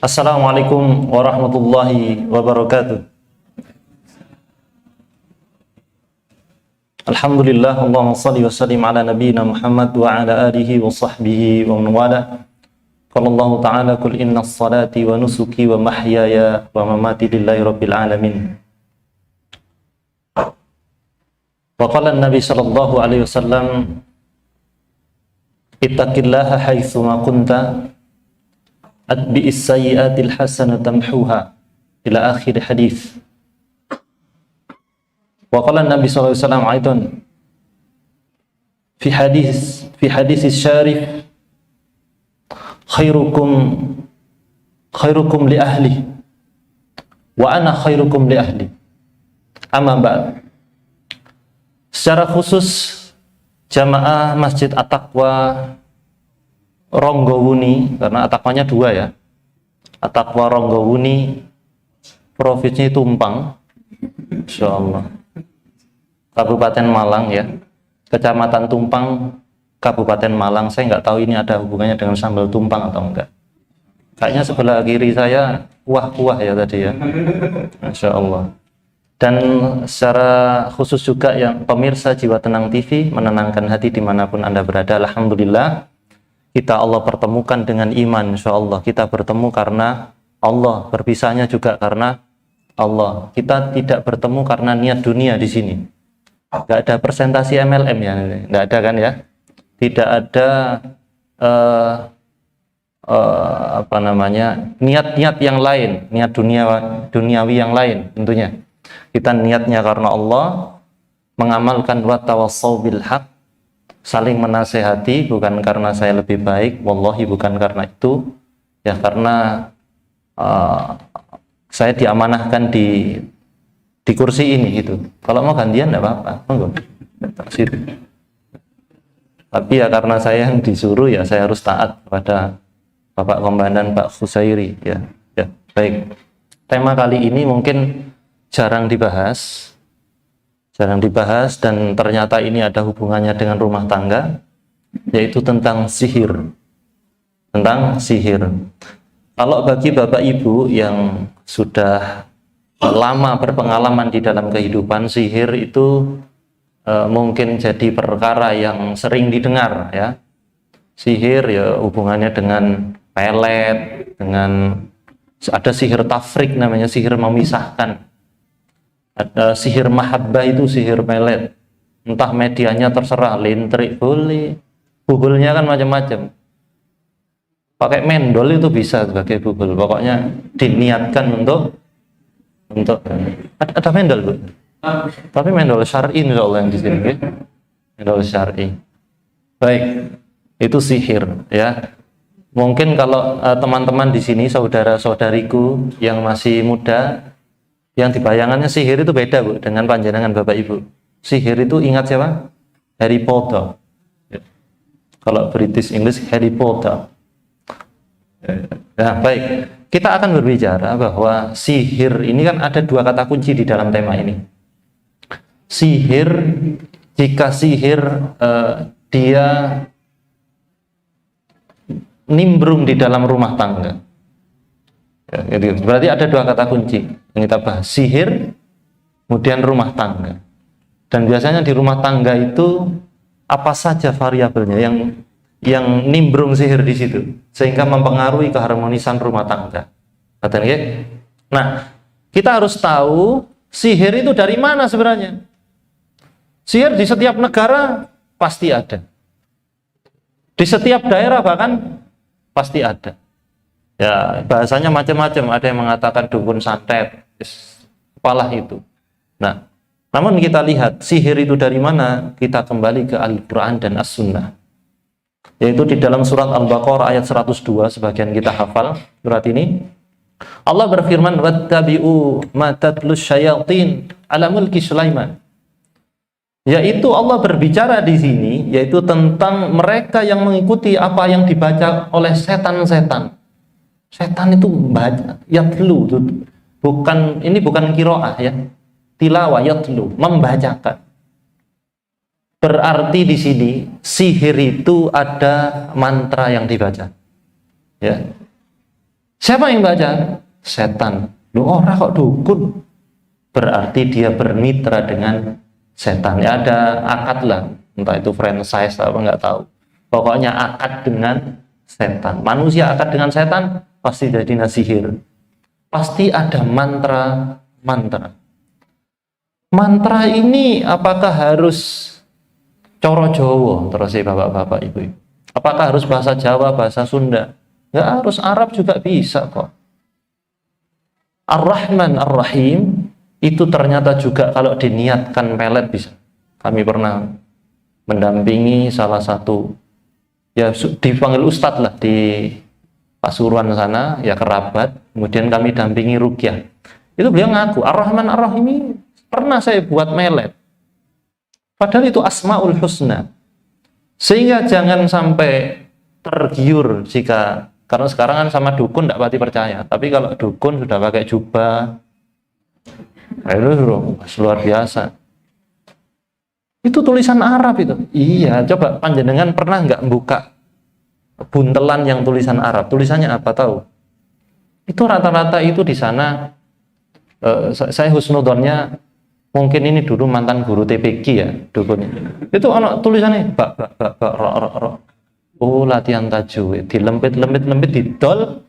Assalamualaikum warahmatullahi wabarakatuh. Alhamdulillah, Allahumma salli wa sallim ala nabiyyina Muhammad wa ala alihi wa sahbihi wa man wala. Qala Allah ta'ala qul inna salati wa nusuki wa mahyaya wa mamati lillahi rabbil alamin. Wa qala an-nabi sallallahu alaihi wasallam ittaqillaha haitsu ma kunta atbi'is sayyi'atil hasanata tamhuha ila akhir hadis. Wa qala an-nabi sallallahu alaihi wasallam aidan fi hadis syarif khairukum li ahli wa ana khairukum li ahli. Amma ba'd. Secara khusus jamaah Masjid At-Taqwa Ronggowuni, karena At-Taqwanya dua ya, At-Taqwa Ronggowuni, provinsi Tumpang, insyaallah, Kabupaten Malang ya, Kecamatan Tumpang, Kabupaten Malang. Saya nggak tahu ini ada hubungannya dengan sambal tumpang atau enggak. Kayaknya sebelah kiri saya kuah-kuah ya tadi ya, Masya Allah. Dan secara khusus juga yang pemirsa Jiwa Tenang TV, menenangkan hati dimanapun Anda berada. Alhamdulillah, kita Allah pertemukan dengan iman, insya Allah. Kita bertemu karena Allah, berpisahnya juga karena Allah. Kita tidak bertemu karena niat dunia di sini. Nggak ada presentasi MLM ya, nggak ada kan ya? Tidak ada niat-niat yang lain, niat duniawi yang lain tentunya. Kita niatnya karena Allah, mengamalkan wa tawassau bil haq, saling menasehati, bukan karena saya lebih baik, wallahi bukan karena itu ya, karena saya diamanahkan di kursi ini gitu. Kalau mau gantian enggak apa-apa, monggo. Situ. Tapi ya karena saya yang disuruh ya saya harus taat kepada Bapak Komandan Pak Khusairi ya. Ya, baik. Tema kali ini mungkin jarang dibahas dan ternyata ini ada hubungannya dengan rumah tangga, yaitu tentang sihir. Tentang sihir. Kalau bagi Bapak Ibu yang sudah lama berpengalaman di dalam kehidupan, sihir itu mungkin jadi perkara yang sering didengar ya. Sihir ya hubungannya dengan pelet, dengan ada sihir tafrik namanya, sihir memisahkan. Ada sihir mahabbah, itu sihir pelet. Entah medianya terserah, lintrik boleh, bubulnya kan macam-macam. Pakai mendol itu bisa sebagai bubul. Pokoknya diniatkan untuk ada mendol Bu. Tapi mendol syar'i insyaallah yang di sini ya. Mendol syar'i. Baik, itu sihir ya. Mungkin kalau teman-teman di sini, saudara-saudariku yang masih muda, yang dibayangannya sihir itu beda Bu dengan panjenengan Bapak Ibu. Sihir itu ingat siapa? Harry Potter. Ya. Kalau British English Harry Potter. Nah, baik. Kita akan berbicara bahwa sihir ini kan ada dua kata kunci di dalam tema ini. Sihir, jika sihir dia nimbrung di dalam rumah tangga. Ya, gitu. Berarti ada dua kata kunci yang kita bahas, sihir, kemudian rumah tangga. Dan biasanya di rumah tangga itu apa saja variabelnya yang nimbrung sihir di situ, sehingga mempengaruhi keharmonisan rumah tangga. Nah, kita harus tahu sihir itu dari mana sebenarnya. Sihir di setiap negara pasti ada. Di setiap daerah bahkan pasti ada. Ya, bahasanya macam-macam. Ada yang mengatakan dukun santet, apalah itu. Nah, namun kita lihat sihir itu dari mana? Kita kembali ke Al-Quran dan As-Sunnah. Yaitu di dalam surat Al-Baqarah ayat 102, sebagian kita hafal surat ini. Allah berfirman, "Wattabi'u ma tatlus syayatin ala mulki Sulaiman." Yaitu Allah berbicara di sini, yaitu tentang mereka yang mengikuti apa yang dibaca oleh setan-setan. Setan itu baca, yatlu, bukan, ini bukan qiraah ya, tilawah, yatlu, membacakan. Berarti di sini sihir itu ada mantra yang dibaca. Ya. Siapa yang baca? Setan. Loh, orang kok dukun? Berarti dia bermitra dengan setan. Ya, ada akad lah, entah itu franchise apa nggak tahu. Pokoknya akad dengan setan. Manusia akad dengan setan pasti jadi sihir. Pasti ada mantra. Mantra ini apakah harus coro Jawa terus ya bapak-bapak ibu? Apakah harus bahasa Jawa, bahasa Sunda? Nggak harus, Arab juga bisa kok. Ar-Rahman Ar-Rahim itu ternyata juga kalau diniatkan pelet bisa. Kami pernah mendampingi salah satu, ya dipanggil ustadz lah di Pasuruan sana, ya kerabat. Kemudian kami dampingi ruqyah. Itu beliau ngaku Ar-Rahman Ar-Rahim ini pernah saya buat melet. Padahal itu Asmaul Husna. Sehingga jangan sampai tergiur jika, karena sekarang kan sama dukun tidak pati percaya. Tapi kalau dukun sudah pakai jubah, itu luar biasa. Itu tulisan Arab itu. Iya, coba panjenengan pernah nggak buka buntelan yang tulisan Arab? Tulisannya apa tahu? Itu rata-rata itu di sana. Saya husnudonnya mungkin ini dulu mantan guru TPG ya, dukun. Itu anak tulisannya bak ro. Oh, latihan tajwid, dilempit didol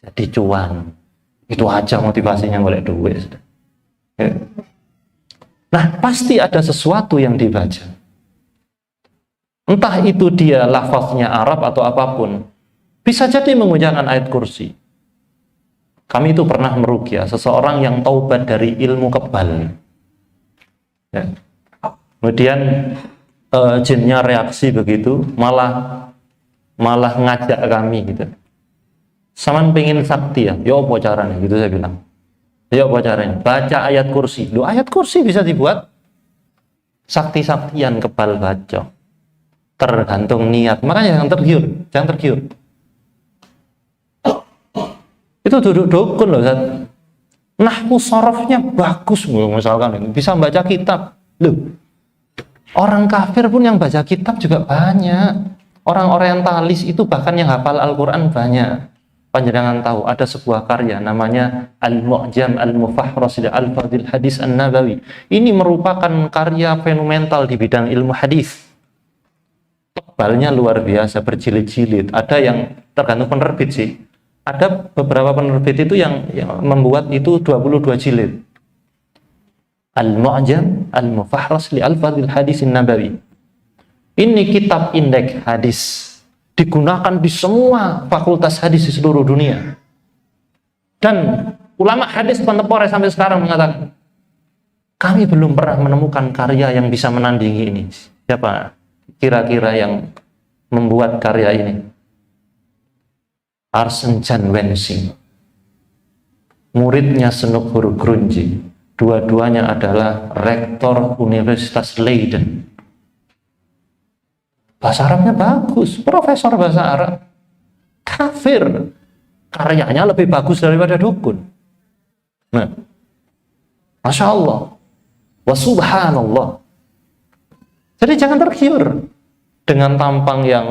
jadi cuan. Itu aja motivasinya golek duit. Ya. Nah, pasti ada sesuatu yang dibaca. Entah itu dia lafaznya Arab atau apapun. Bisa jadi mengucapkan ayat kursi. Kami itu pernah meruqyah seseorang yang taubat dari ilmu kebal. Ya. Kemudian jinnya reaksi begitu, malah ngajak kami gitu. Saman pengen sakti ya, yo apa caranya gitu saya bilang. Yo apa caranya? Baca ayat kursi. Loh, ayat kursi bisa dibuat sakti-saktian kebal baca. Tergantung niat. Makanya jangan tergiur. Itu duduk dukun loh, Ustaz. Nahwu sorofnya bagus misalkan, bisa baca kitab. Loh, orang kafir pun yang baca kitab juga banyak. Orang orientalis itu bahkan yang hafal Al-Quran banyak. Panjenengan tahu ada sebuah karya namanya Al-Mu'jam Al-Mufahras Al-Fadil Hadis An-Nabawi. Ini merupakan karya fenomenal di bidang ilmu hadis. Tebalnya luar biasa, berjilid-jilid. Ada yang tergantung penerbit sih. Ada beberapa penerbit itu yang membuat itu 22 jilid. Al-Mu'jam Al-Mufahras Al-Fadil Hadis An-Nabawi. Ini kitab indeks hadis. Digunakan di semua fakultas hadis di seluruh dunia. Dan ulama hadis kontemporer sampai sekarang mengatakan, kami belum pernah menemukan karya yang bisa menandingi ini. Siapa kira-kira yang membuat karya ini? Arsene Jan Wensing, muridnya Senuk Hurgrunji. Dua-duanya adalah rektor Universitas Leiden. Bahasa Arabnya bagus, profesor bahasa Arab. Kafir, karyanya lebih bagus daripada dukun. Nah, Masya Allah, wa subhanallah. Jadi jangan tergiur dengan tampang yang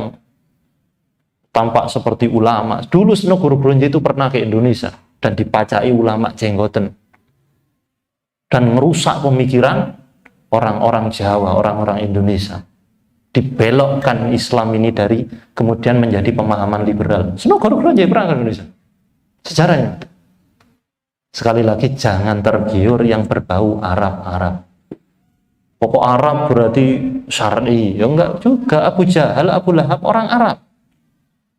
tampak seperti ulama. Dulu Senuk Hurgrunji itu pernah ke Indonesia dan dipacai ulama jenggoten dan merusak pemikiran orang-orang Jawa, orang-orang Indonesia. Dibelokkan Islam ini dari kemudian menjadi pemahaman liberal. Senuk Hurgrunji pernah ke Indonesia. Sejarahnya. Sekali lagi jangan tergiur yang berbau Arab-Arab. Pokok Arab berarti syar'i. Ya enggak juga. Abu Jahal, Abu Lahab orang Arab.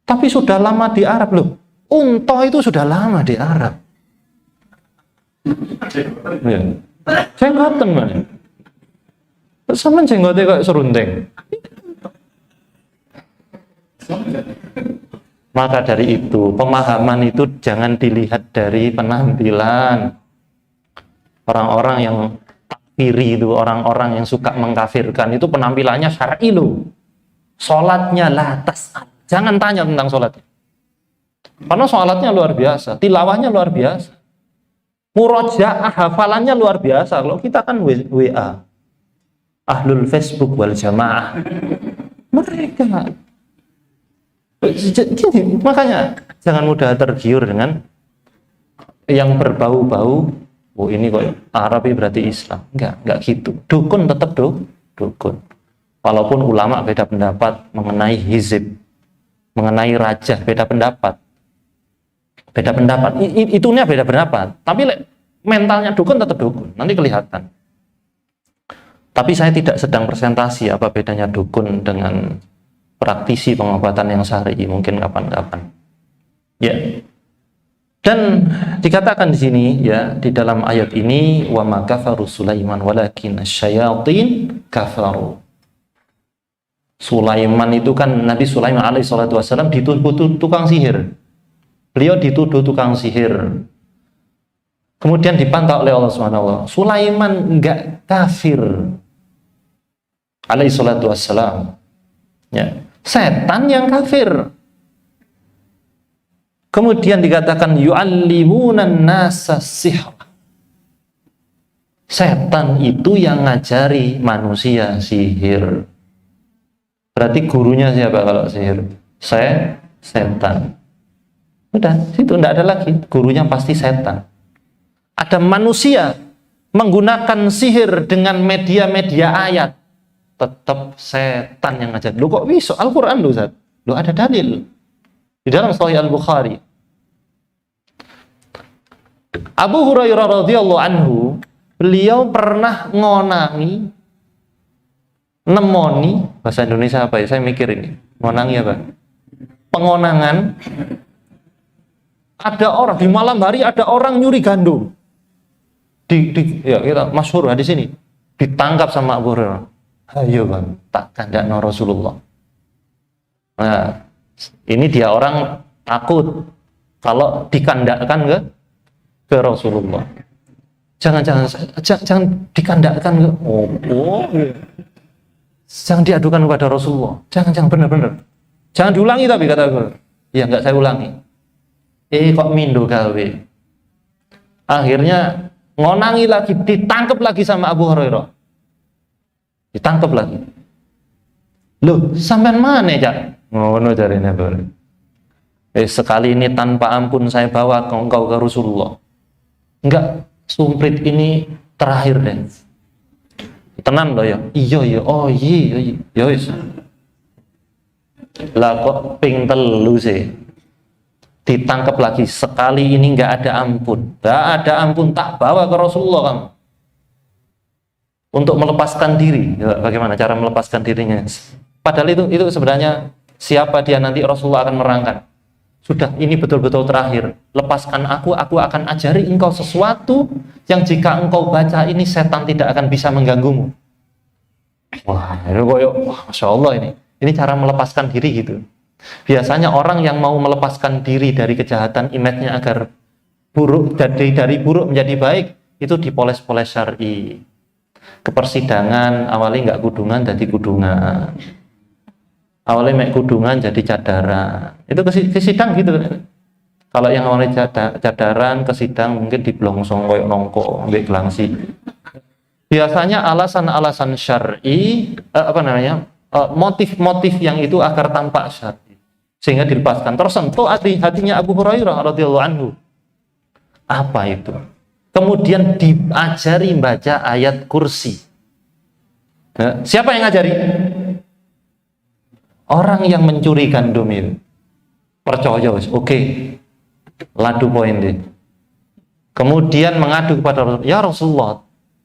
Tapi sudah lama di Arab loh. Unta itu sudah lama di Arab. Ya. Jenggoten mana? Sama jenggotnya kayak serundeng. Maka dari itu, pemahaman itu jangan dilihat dari penampilan. Orang-orang yang takfiri itu, orang-orang yang suka mengkafirkan itu penampilannya syar'i loh. Sholatnya latas. Jangan tanya tentang sholatnya. Karena sholatnya luar biasa, tilawahnya luar biasa. Murojaah hafalannya luar biasa. Kalau kita kan WA. ahlul Facebook wal jamaah. Mereka gini, makanya jangan mudah tergiur dengan yang berbau-bau, oh ini kok Arabi berarti Islam. Enggak gitu. Dukun tetap dukun. Walaupun ulama beda pendapat mengenai hizib, mengenai raja beda pendapat. Itunya beda pendapat. Tapi mentalnya dukun tetap dukun. Nanti kelihatan. Tapi saya tidak sedang presentasi apa bedanya dukun dengan praktisi pengobatan yang syar'i, mungkin kapan-kapan. Ya. Dan dikatakan di sini ya, di dalam ayat ini wa ma kafaru Sulaiman walakin asyayatin kafaru. Sulaiman itu kan Nabi Sulaiman alaihi salatu wasallam dituduh tukang sihir. Beliau dituduh tukang sihir. Kemudian dipantau oleh Allah Subhanahu wa taala. Sulaiman enggak kafir. Alaihi salatu wassalam. Ya. Setan yang kafir. Kemudian dikatakan yu'allimunan nasa sihr. Setan itu yang ngajari manusia sihir. Berarti gurunya siapa kalau sihir? Setan. Udah, situ enggak ada lagi. Gurunya pasti setan. Ada manusia menggunakan sihir dengan media-media ayat. Tetap setan yang ngajar. Lu kok bisa? Al-Quran lu, Ustaz. Lu ada dalil. Di dalam Sahih Al-Bukhari. Abu Hurairah radhiyallahu anhu, beliau pernah ngonangi, nemoni, bahasa Indonesia apa ya? Saya mikir ini. Ngonangi apa? Pengonangan. Ada orang, di malam hari ada orang nyuri gandum. Ya kita masyhur di sini. Ditangkap sama Abu Hurairah. Ayo bang, tak kandakno Rasulullah. Nah, ini dia orang takut kalau dikandakkan ke Rasulullah. Jangan dikandakkan ke jangan diadukan kepada Rasulullah. Jangan benar-benar. Jangan diulangi tapi kata Abu. Ya enggak saya ulangi. Kok mindo gawe. Akhirnya ngonangi lagi, ditangkap lagi sama Abu Hurairah. Ditangkap lagi. Loh, sampean mana ya? Ngono jarine Abu. Sekali ini tanpa ampun saya bawa engkau ke Rasulullah. Enggak, sumprit ini terakhir deh. Tenan loh ya. Iya. Oh iya. Ya wis. Lah kok ping telu sih. Ditangkap lagi sekali ini enggak ada ampun. Enggak ada ampun, tak bawa ke Rasulullah kamu. Untuk melepaskan diri. Ya, bagaimana cara melepaskan dirinya? Padahal itu sebenarnya siapa dia nanti Rasulullah akan merangkan. Sudah, ini betul-betul terakhir. Lepaskan aku akan ajari engkau sesuatu yang jika engkau baca ini setan tidak akan bisa mengganggumu. Wah, Masya Allah ini. Ini cara melepaskan diri gitu. Biasanya orang yang mau melepaskan diri dari kejahatan, image-nya agar buruk, dari buruk menjadi baik, itu dipoles-poles syar'i. Ke persidangan, awalnya nggak kudungan, jadi kudungan. Awalnya mek kudungan jadi cadaran. Itu ke sidang gitu. Kalau yang awalnya cadaran ke sidang mungkin diblongsong koyok nongko, ambek gelangsi. Biasanya alasan-alasan syar'i, motif-motif yang itu agar tampak syar'i, sehingga dilepaskan. Tersentuh hatinya Abu Hurairah radhiyallahu anhu. Apa itu? Kemudian diajari baca ayat kursi. Nah, siapa yang ngajari? Orang yang mencuri gandum itu. Percaya, oke. Ladu poin deh. Kemudian mengadu kepada Rasulullah. Ya Rasulullah,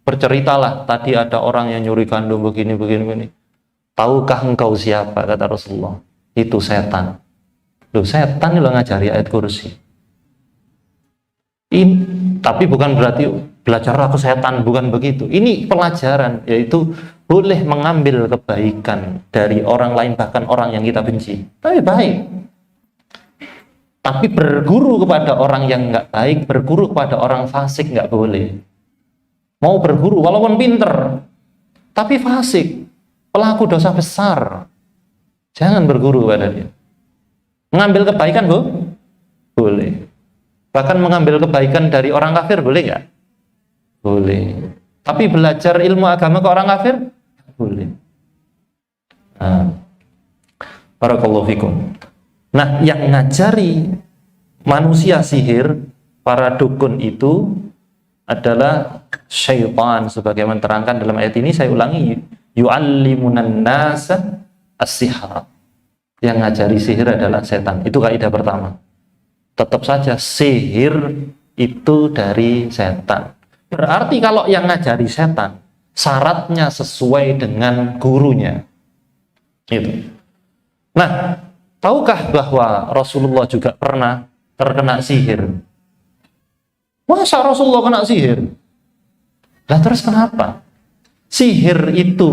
berceritalah, tadi ada orang yang nyuri gandum begini. Tahukah engkau siapa? Kata Rasulullah. Itu setan. Loh, setan itu ngajari ayat kursi. Tapi bukan berarti belajar aku setan, bukan begitu. Ini pelajaran, yaitu boleh mengambil kebaikan dari orang lain, bahkan orang yang kita benci. Tapi baik. Tapi berguru kepada orang yang nggak baik, berguru kepada orang fasik nggak boleh. Mau berguru walaupun pinter, tapi fasik, pelaku dosa besar, jangan berguru kepada dia. Mengambil kebaikan boleh. Bahkan mengambil kebaikan dari orang kafir boleh nggak? Boleh. Tapi belajar ilmu agama ke orang kafir? boleh. Barakallahu fikum. Nah, yang ngajari manusia sihir, para dukun itu adalah syaitan, sebagaimana terangkan dalam ayat ini. Saya ulangi, yu'allimunan nasa as-sihra. Yang ngajari sihir adalah setan. Itu kaidah pertama. Tetap saja sihir itu dari setan. Berarti kalau yang ngajari setan, syaratnya sesuai dengan gurunya. Itu. Nah, tahukah bahwa Rasulullah juga pernah terkena sihir? Masa Rasulullah kena sihir? Lah terus kenapa? Sihir itu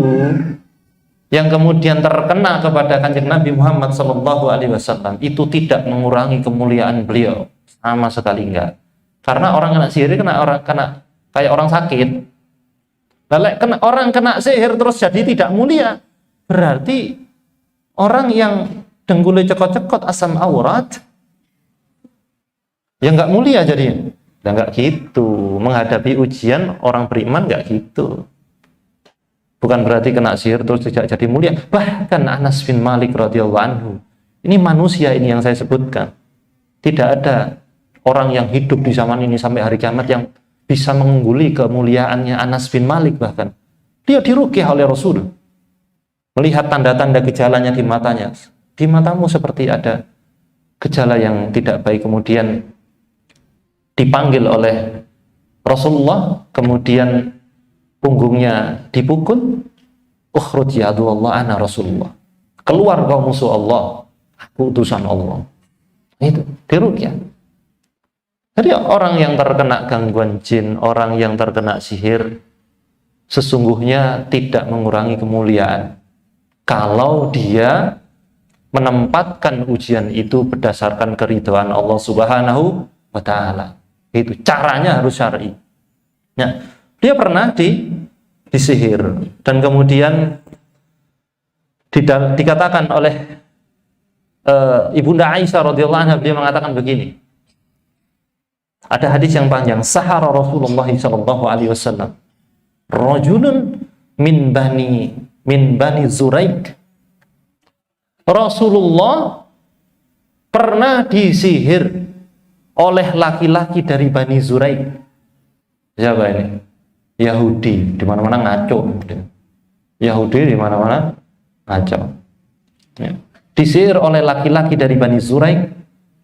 yang kemudian terkena kepada Kanjeng Nabi Muhammad SAW itu tidak mengurangi kemuliaan beliau, sama sekali enggak. Karena orang kena sihir kena kayak orang sakit. Lalu orang kena sihir terus jadi tidak mulia, berarti orang yang denggulnya cekot-cekot asam aurat ya nggak mulia jadinya. Dan nggak gitu. Menghadapi ujian orang beriman nggak gitu. Bukan berarti kena sihir terus tidak jadi mulia. Bahkan Anas bin Malik radhiyallahu anhu, ini manusia ini yang saya sebutkan, tidak ada orang yang hidup di zaman ini sampai hari kiamat yang bisa mengungguli kemuliaannya Anas bin Malik. Bahkan dia diruqyah oleh Rasul, melihat tanda-tanda gejalanya di matanya. Di matamu seperti ada gejala yang tidak baik. Kemudian dipanggil oleh Rasulullah, kemudian punggungnya dipukul. Ukhruj ya Abdullah, ana Rasulullah. Keluar kau musuh Allah, aku utusan Allah. Itu diruqyah. Jadi orang yang terkena gangguan jin, orang yang terkena sihir, sesungguhnya tidak mengurangi kemuliaan kalau dia menempatkan ujian itu berdasarkan keridhaan Allah Subhanahu wa Ta'ala. Itu caranya harus syar'i. Nah, dia pernah disihir dan kemudian dikatakan oleh Ibunda Aisyah radhiyallahu anha, beliau mengatakan begini. Ada hadis yang panjang, sahara Rasulullah sallallahu alaihi wasallam rajulun min bani Zuraik. Rasulullah pernah disihir oleh laki-laki dari Bani Zuraik. Siapa ini? Yahudi, di mana-mana ngaco. Yahudi di mana-mana ngaco. Ya. Disihir oleh laki-laki dari Bani Zuraik,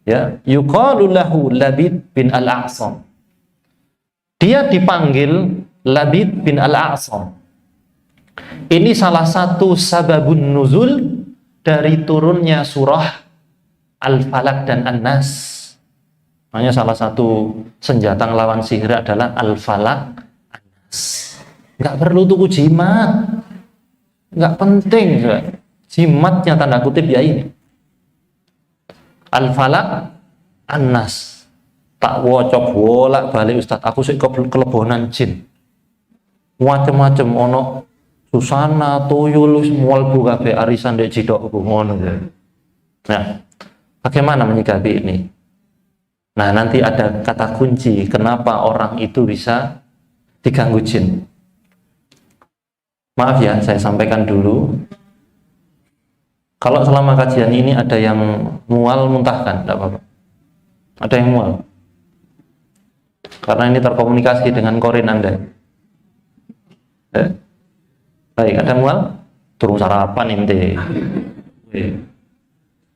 ya, yuqalu lahu Labid bin Al-A'sam. Dia dipanggil Labid bin Al-A'sam. Ini salah satu sababun nuzul dari turunnya surah Al-Falaq dan An-Nas. Makanya salah satu senjata ngelawan sihir adalah Al-Falaq, An-Nas. Nggak perlu tuku jimat, nggak penting. Jimatnya tanda kutip ya ini Al-Falaq, An-Nas. Tak wocok bolak balik Ustaz, aku sih kelebonan jin. Macem-macem ono susana, tuyul, mual buka be arisan dek jidok ngono. Nah, bagaimana menyikapi ini? Nah, nanti ada kata kunci kenapa orang itu bisa diganggu jin. Maaf ya, saya sampaikan dulu. Kalau selama kajian ini ada yang mual, muntahkan, tidak apa-apa. Ada yang mual. Karena ini terkomunikasi dengan korin Anda. Baik, ada mual? Turun sarapan ente.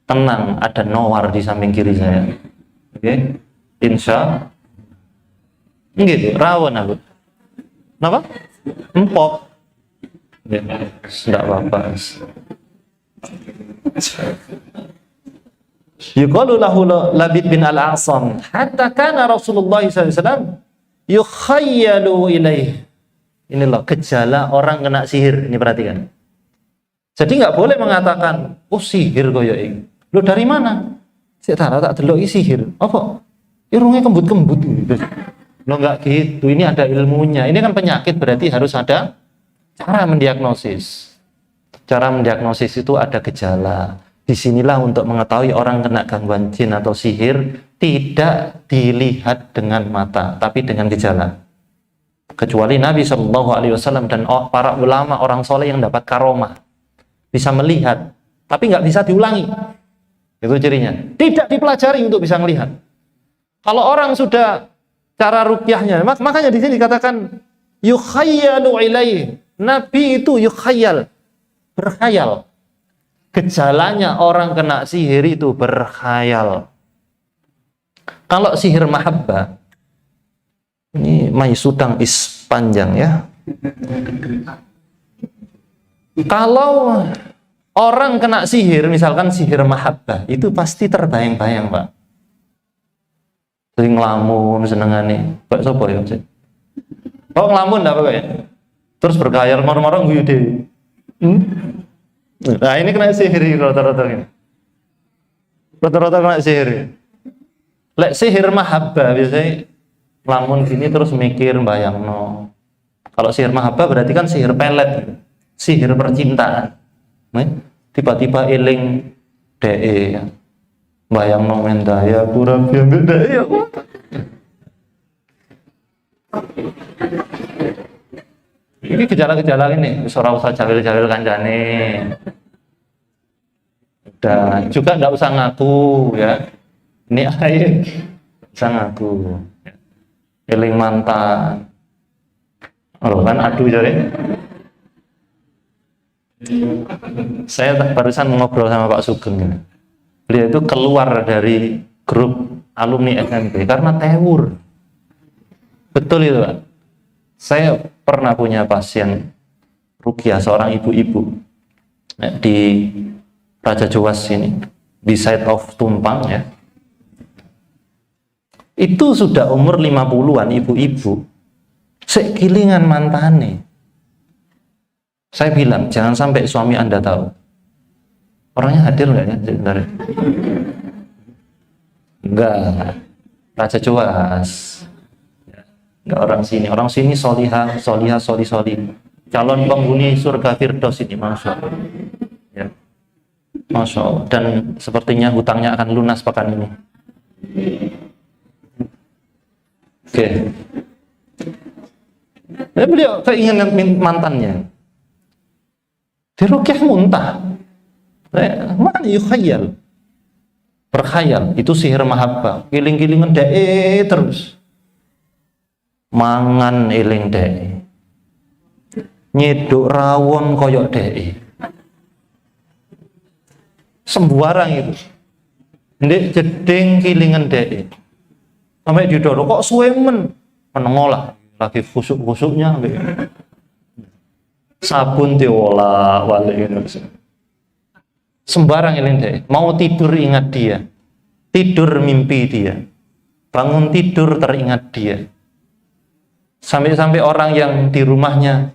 Tenang, ada Nowar di samping kiri saya. Oke, insya gitu, rawon aku. Kenapa? Empok. Ya, tidak apa-apa. Yuqalu lahu Labid bin Al-A'sam hatta kana Rasulullah SAW yukhayyalu ilaih. Ini loh gejala orang kena sihir, ini perhatikan. Jadi nggak boleh mengatakan, oh sihir koyo iki. Lo dari mana? Sik tak delok sihir. Apa? Irungnya kembut-kembut gitu. Lo nggak gitu, ini ada ilmunya. Ini kan penyakit, berarti harus ada cara mendiagnosis. Cara mendiagnosis itu ada gejala. Disinilah untuk mengetahui orang kena gangguan jin atau sihir tidak dilihat dengan mata, tapi dengan gejala. kecuali Nabi Shallallahu Alaihi Wasallam dan para ulama orang soleh yang dapat karomah, bisa melihat, tapi nggak bisa diulangi. Itu cirinya. Tidak dipelajari untuk bisa melihat. Kalau orang sudah cara ruqyahnya, makanya di sini dikatakan yukhayyalu ilaihi. Nabi itu yukhayyal, berkhayal. Gejalanya orang kena sihir itu berkhayal. Kalau sihir mahabbah, ini mai sudang is panjang ya. Kalau orang kena sihir, misalkan sihir mahabbah, itu pasti terbayang-bayang, Pak. Sering ngelamun, senengane. Pak sopo ya? Oh ngelamun enggak apa ya? Terus berkhayal marah-marah guyu dhewe. Nah, ini kena sihir rata-rata ini. Rata-rata kena sihir. Lek sihir mahabbah biasanya ngelamun gini terus mikir bayangno. Kalau sihir mahabbah berarti kan sihir pelet, sihir percintaan. Tiba-tiba eling DE bayangno mendaya kurang ambek DE. Ini gejala-gejala ini, ora usah jawil-jawil kancane. Udah, juga enggak usah ngaku ya. Ini air usah ngaku. Eling mantan. Oh, kan aduh jare. Saya barusan ngobrol sama Pak Sugeng. Beliau itu keluar dari grup alumni SMP karena tewur. Betul itu, Pak. Saya pernah punya pasien ruqyah, seorang ibu-ibu di Raja Jowas sini, di site of Tumpang ya. Itu sudah umur 50-an ibu-ibu, sekilingan mantane. Saya bilang, jangan sampai suami Anda tahu. Orangnya hadir nggak ya? Sebentar. Enggak, Raja Jowas. Enggak orang sini solihah, soli. Calon penghuni surga Firdaus ini, Masya Allah. Ya. Masya Allah. Dan sepertinya hutangnya akan lunas pekan ini. Oke. Ya, beliau keinginan mantannya. Diruqyah muntah. Mana yukhayyal? Berkhayal, itu sihir mahabbah. Giling-gilingan terus. Mangan eling DE, nyeduk rawon koyok DE, sembarang itu. Ndek jeding kilingan DE, sampai didorong kok suwe menengolah lagi khusuk-khusuknya, sabun diolah walik itu. Sembarang eling DE, mau tidur ingat dia, tidur mimpi dia, bangun tidur teringat dia. Sampai-sampai orang yang di rumahnya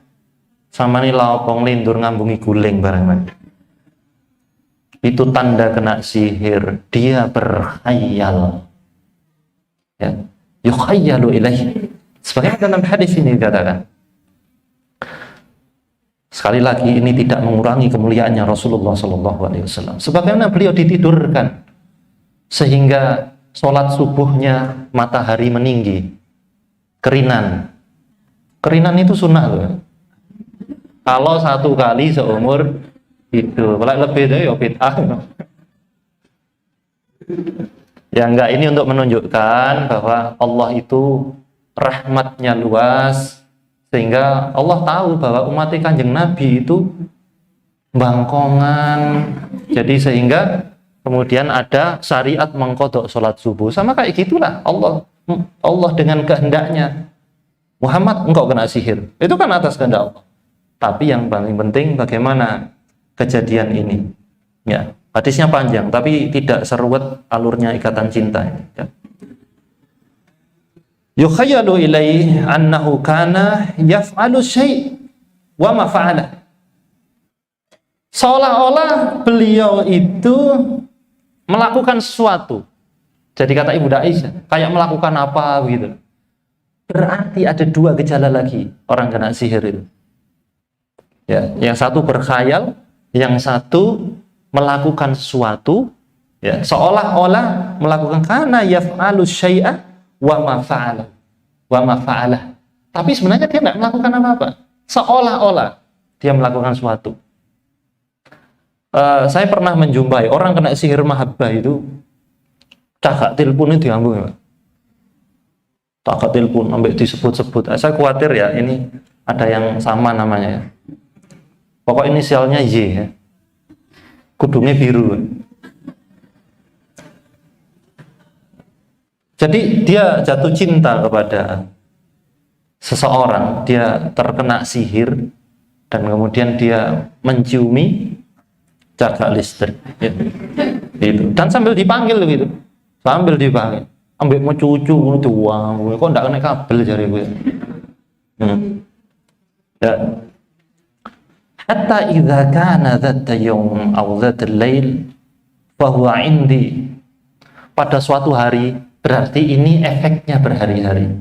sama nih laopong lindur ngambungi guling barang. Itu tanda kena sihir, dia berkhayal. Ya, yukhayyalu ilaihi. Sebagaimana dalam hadis ini dikatakan. Sekali lagi ini tidak mengurangi kemuliaannya Rasulullah SAW. Sebagaimana beliau ditidurkan sehingga sholat subuhnya matahari meninggi, Kerinan itu sunnah loh. Kalau satu kali seumur hidup, kalau lebih dari ya bid'ah. Ya enggak, ini untuk menunjukkan bahwa Allah itu rahmatnya luas, sehingga Allah tahu bahwa umat Kanjeng Nabi itu bangkongan. Jadi sehingga kemudian ada syariat mengkodok sholat subuh. Sama kayak gitulah Allah dengan kehendaknya. Muhammad, engkau kena sihir. Itu kan atas kehendak Allah. Tapi yang paling penting bagaimana kejadian ini. Ya, hadisnya panjang tapi tidak seruat alurnya ikatan cinta. Ya. Yukhayyalu ilaihi annahu kana yaf'alu syai' wa ma fa'ala. Seolah-olah beliau itu melakukan sesuatu. Jadi kata Ibu Aisyah, kayak melakukan apa begitu. Berarti ada dua gejala lagi orang kena sihir itu. Ya, yang satu berkhayal, yang satu melakukan sesuatu, ya, seolah-olah melakukan kana yaf'alu syai'a wa ma fa'ala. Tapi sebenarnya dia nggak melakukan apa-apa. Seolah-olah dia melakukan sesuatu. Saya pernah menjumpai orang kena sihir mahabbah itu, cagak teleponnya diambil, ya. Cagak telepon, sampai disebut-sebut. Saya khawatir ya, ini ada yang sama namanya ya. Pokok inisialnya Y ya. Kudungnya biru. Jadi dia jatuh cinta kepada seseorang, dia terkena sihir, dan kemudian dia menciumi cagak listrik ya. Itu. Dan sambil dipanggil gitu, sambil dipanggil, ambil mau cucu, wah, kok nggak kena kabel jari gue. Ya. Hatta idza kana dzata yawm aw dzata lail fa huwa indi. Pada suatu hari, berarti ini efeknya berhari-hari,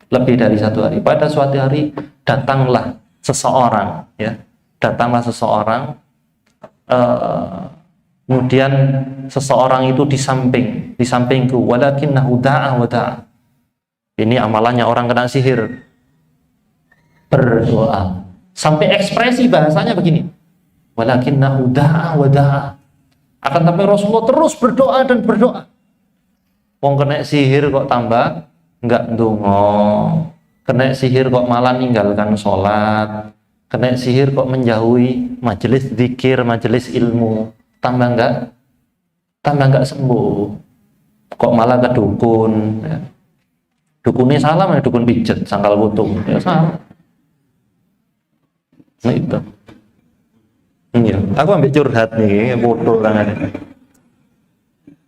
lebih dari satu hari. Pada suatu hari datanglah seseorang, ya, datanglah seseorang. Kemudian seseorang itu di sampingku, walakinnahu da'a wa da'a. Ini amalannya orang kena sihir, berdoa. Sampai ekspresi bahasanya begini, walakinnahu da'a wa da'a. Akan tapi Rasulullah terus berdoa dan berdoa. Wong kena sihir kok tambah enggak ndonga, kena sihir kok malah ninggalkan sholat, kena sihir kok menjauhi majelis zikir, majelis ilmu, tambah enggak sembuh, kok malah ke dukun ya. Dukunnya salah, ya dukun pijet sangkal putung ya salah. Nah itu iya, aku ambil curhat nih, bodoh banget.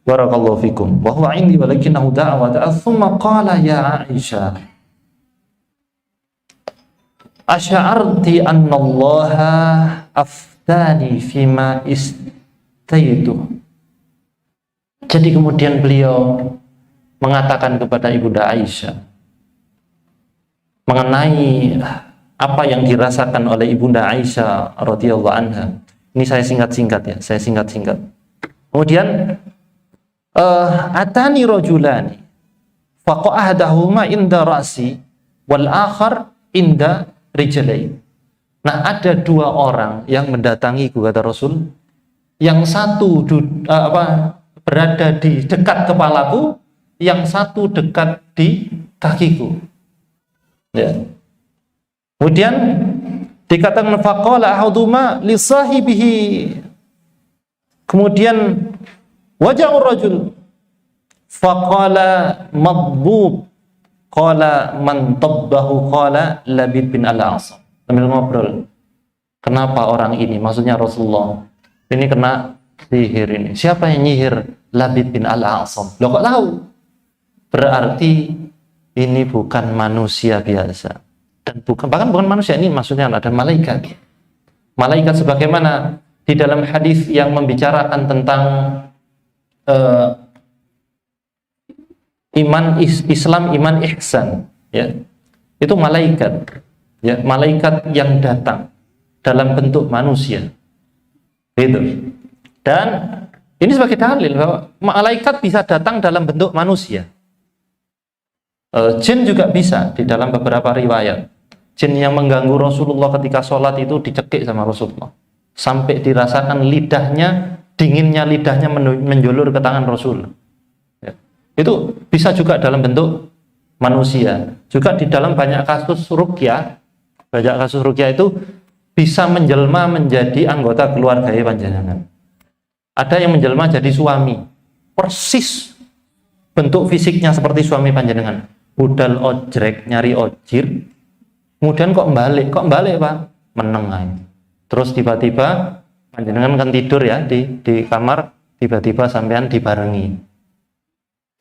Barakallahu fikum. Wa huwa indi walakinahu da'a wa da'a thumma qala ya Aisyah, asy'arti anna Allah aftani fima istaitu. Jadi kemudian beliau mengatakan kepada Ibunda Aisyah mengenai apa yang dirasakan oleh Ibunda Aisyah radhiyallahu anha. Ini saya singkat-singkat ya, saya singkat-singkat. Kemudian atani rajulani faqa'adahuma inda ra'si wal akhar inda rijlai. Nah, ada dua orang yang mendatangiku, kata Rasul. Yang satu berada di dekat kepalaku, yang satu dekat di kakiku. Ya. Kemudian dikatakan faqala ahaduma li sahibihi. Kemudian waja'ur rajul faqala madbub qala man tabbahu qala Labid bin Al-A'sam. Sambil ngobrol, kenapa orang ini, maksudnya Rasulullah ini kena sihir ini, siapa yang nyihir? Labid bin Al-A'sam. Loh kok tahu? Berarti ini bukan manusia biasa, dan bahkan bukan manusia, ini maksudnya ada malaikat. Malaikat sebagaimana di dalam hadis yang membicarakan tentang iman Islam, iman ihsan, ya, itu malaikat, ya, malaikat yang datang dalam bentuk manusia, gitu. Dan ini sebagai dalil bahwa malaikat bisa datang dalam bentuk manusia. Jin juga bisa, di dalam beberapa riwayat jin yang mengganggu Rasulullah ketika sholat itu dicekik sama Rasulullah sampai dirasakan lidahnya, dinginnya lidahnya menjulur ke tangan Rasul. Ya. Itu bisa juga dalam bentuk manusia. Juga di dalam banyak kasus ruqyah itu bisa menjelma menjadi anggota keluarga panjenengan. Ada yang menjelma jadi suami, persis bentuk fisiknya seperti suami panjenengan. Budal ojrek nyari ojir, kemudian kok balik Pak, meneng aja. Terus tiba-tiba panjenengan kan tidur ya di kamar, tiba-tiba sampean dibarengi.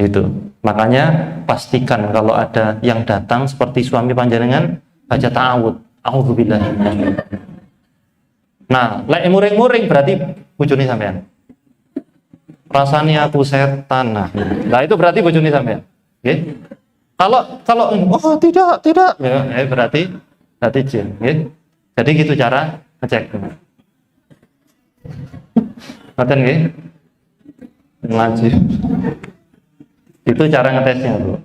Itu. Makanya pastikan kalau ada yang datang seperti suami panjenengan, baca ta'awud. A'udzubillah. Nah, lek muring-muring berarti bojone sampean. Rasanya aku setan. Nah, itu berarti bojone sampean. Nggih. Kalau oh tidak ya, berarti jin, nggih. Jadi gitu cara ngecek. Ngoten nggih? Ngaji. Itu cara ngetesnya, Bu.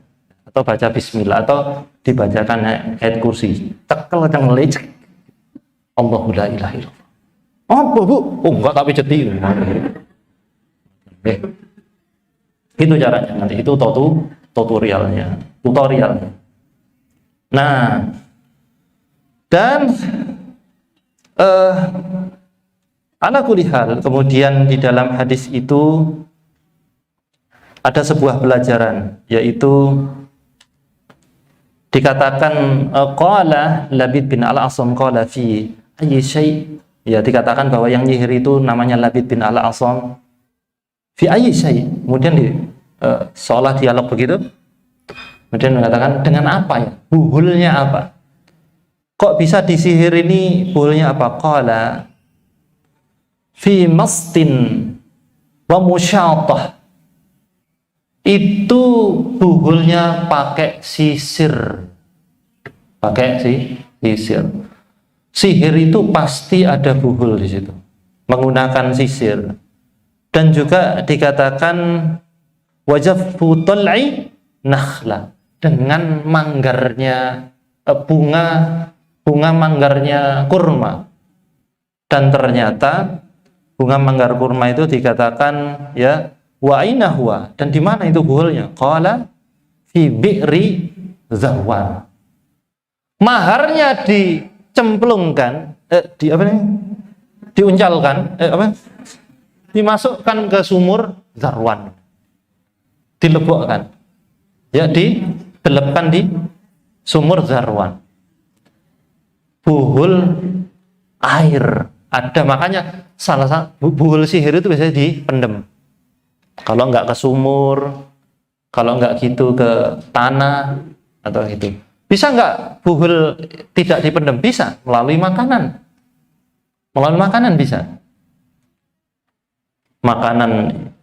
atau baca bismillah atau dibacakan ayat kursi. Tekel kang lecek. Allahu la ilaha illallah. Apa Bu? Oh enggak, tapi jadi. Itu caranya nanti, itu tutorialnya. Nah, dan ala kulli hal, kemudian di dalam hadis itu ada sebuah pelajaran, yaitu dikatakan qala Labid bin Al-Asam qala fi ayyi syai', ya dikatakan bahwa yang nyihir itu namanya Labid bin Al-Asam fi ayyi syai'. Kemudian seolah dialog begitu, kemudian mengatakan dengan apa ya, buhulnya apa, kok bisa disihir ini, buhulnya apa? Qala fi mastin wa musyatah, itu buhulnya pakai sisir. Sihir itu pasti ada buhul di situ, menggunakan sisir. Dan juga dikatakan wajaffu tal'i nakhla, dengan manggarnya bunga manggarnya kurma. Dan ternyata bunga manggar kurma itu dikatakan ya wa aina huwa, dan di mana itu buhulnya? Qala fi bi'ri Zawan. Maharnya dicemplungkan diuncalkan dimasukkan ke sumur Zarwan, dilebokkan, ya didelepkan di sumur Zarwan. Buhul air ada, makanya salah satu buhul sihir itu biasanya dipendem. Kalau nggak ke sumur, kalau nggak gitu ke tanah atau gitu. Bisa nggak buhul tidak dipendem? Bisa, melalui makanan. Melalui makanan bisa. Makanan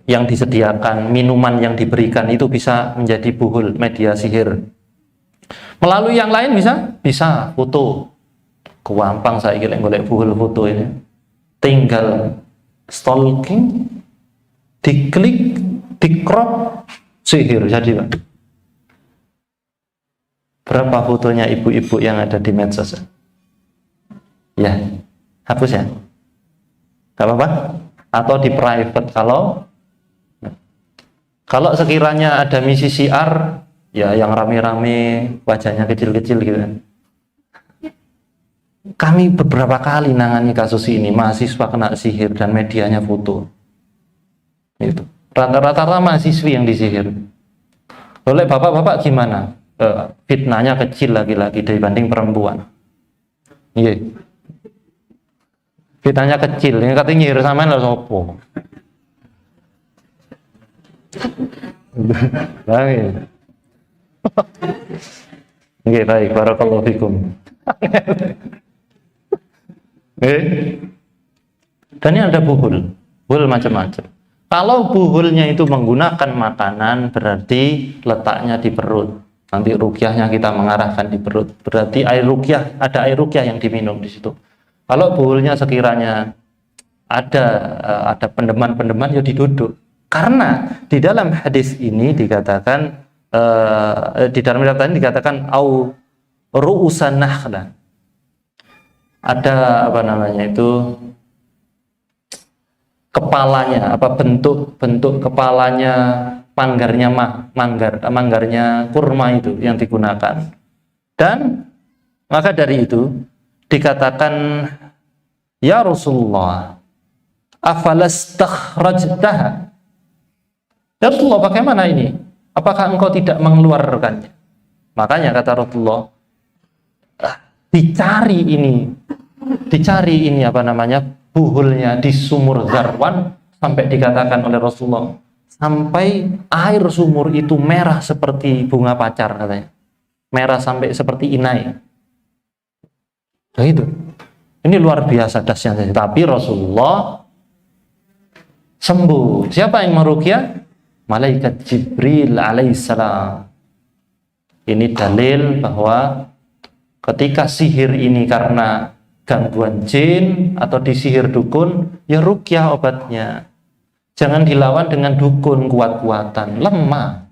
yang disediakan, minuman yang diberikan itu bisa menjadi buhul, media sihir. Melalui yang lain bisa foto. Gampang saya kira golek buhul foto ini. Tinggal stalking, diklik, dikrop, sihir jadi Pak. Berapa fotonya ibu-ibu yang ada di medsos? Ya, hapus ya. Gak apa-apa? Atau di private, kalau sekiranya ada misi siar, ya yang rame-rame, wajahnya kecil-kecil gitu kan. Kami beberapa kali nangani kasus ini, mahasiswa kena sihir dan medianya foto. Itu rata-rata mahasiswi yang disihir. Oleh bapak-bapak gimana? Fitnahnya kecil lagi-lagi dibanding perempuan. Iya. Fitnahnya kecil, ini katanya nyihir sama lah sopo. Baik. Oke, baik, barakallahu fikum. Dan ini ada buhul macam-macam. Kalau buhulnya itu menggunakan makanan, berarti letaknya di perut. Nanti ruqyahnya kita mengarahkan di perut. Berarti air ruqyah, ada air ruqyah yang diminum di situ. Kalau buhulnya sekiranya ada pendeman-pendeman, ya diduduk. Karena di dalam hadis ini dikatakan, au ru'usan nakhla. Ada kepalanya, bentuk kepalanya manggarnya kurma itu yang digunakan. Dan maka dari itu dikatakan, ya Rasulullah, afalastakhrajtaha, ya Rasulullah, bagaimana ini? Apakah engkau tidak mengeluarkannya? Makanya kata Rasulullah, dicari ini buhulnya di sumur Zarwan, sampai dikatakan oleh Rasulullah, sampai air sumur itu merah seperti bunga pacar, katanya, merah sampai seperti inai. Nah itu, ini luar biasa dahsyatnya. Tapi Rasulullah sembuh. Siapa yang meruqyah? Malaikat Jibril alaihissalam. Ini dalil bahwa ketika sihir ini karena gangguan jin atau disihir dukun, ya ruqyah obatnya. Jangan dilawan dengan dukun kuat-kuatan, lemah.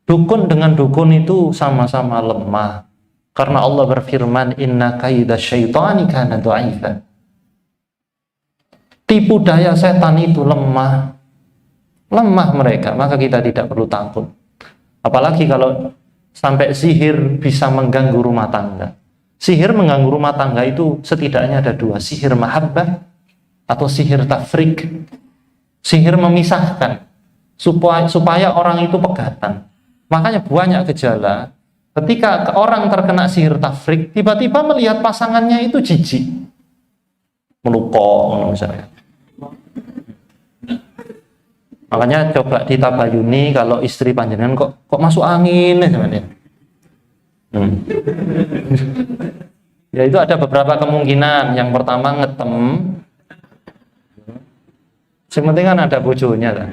Dukun dengan dukun itu sama-sama lemah. Karena Allah berfirman, inna kaida syaitani kana dha'ifa. Tipu daya setan itu lemah. Lemah mereka, maka kita tidak perlu takut. Apalagi kalau sampai sihir bisa mengganggu rumah tangga. Sihir mengganggu rumah tangga itu setidaknya ada dua, sihir mahabbah atau sihir tafrik. Sihir memisahkan supaya orang itu pegatan. Makanya banyak gejala ketika orang terkena sihir tafrik, tiba-tiba melihat pasangannya itu jijik, melukok misalnya. Makanya coba ditabayuni kalau istri panjenengan kok masuk angin ya. Ya itu ada beberapa kemungkinan. Yang pertama ngetem. Yang penting kan ada bojonya lah.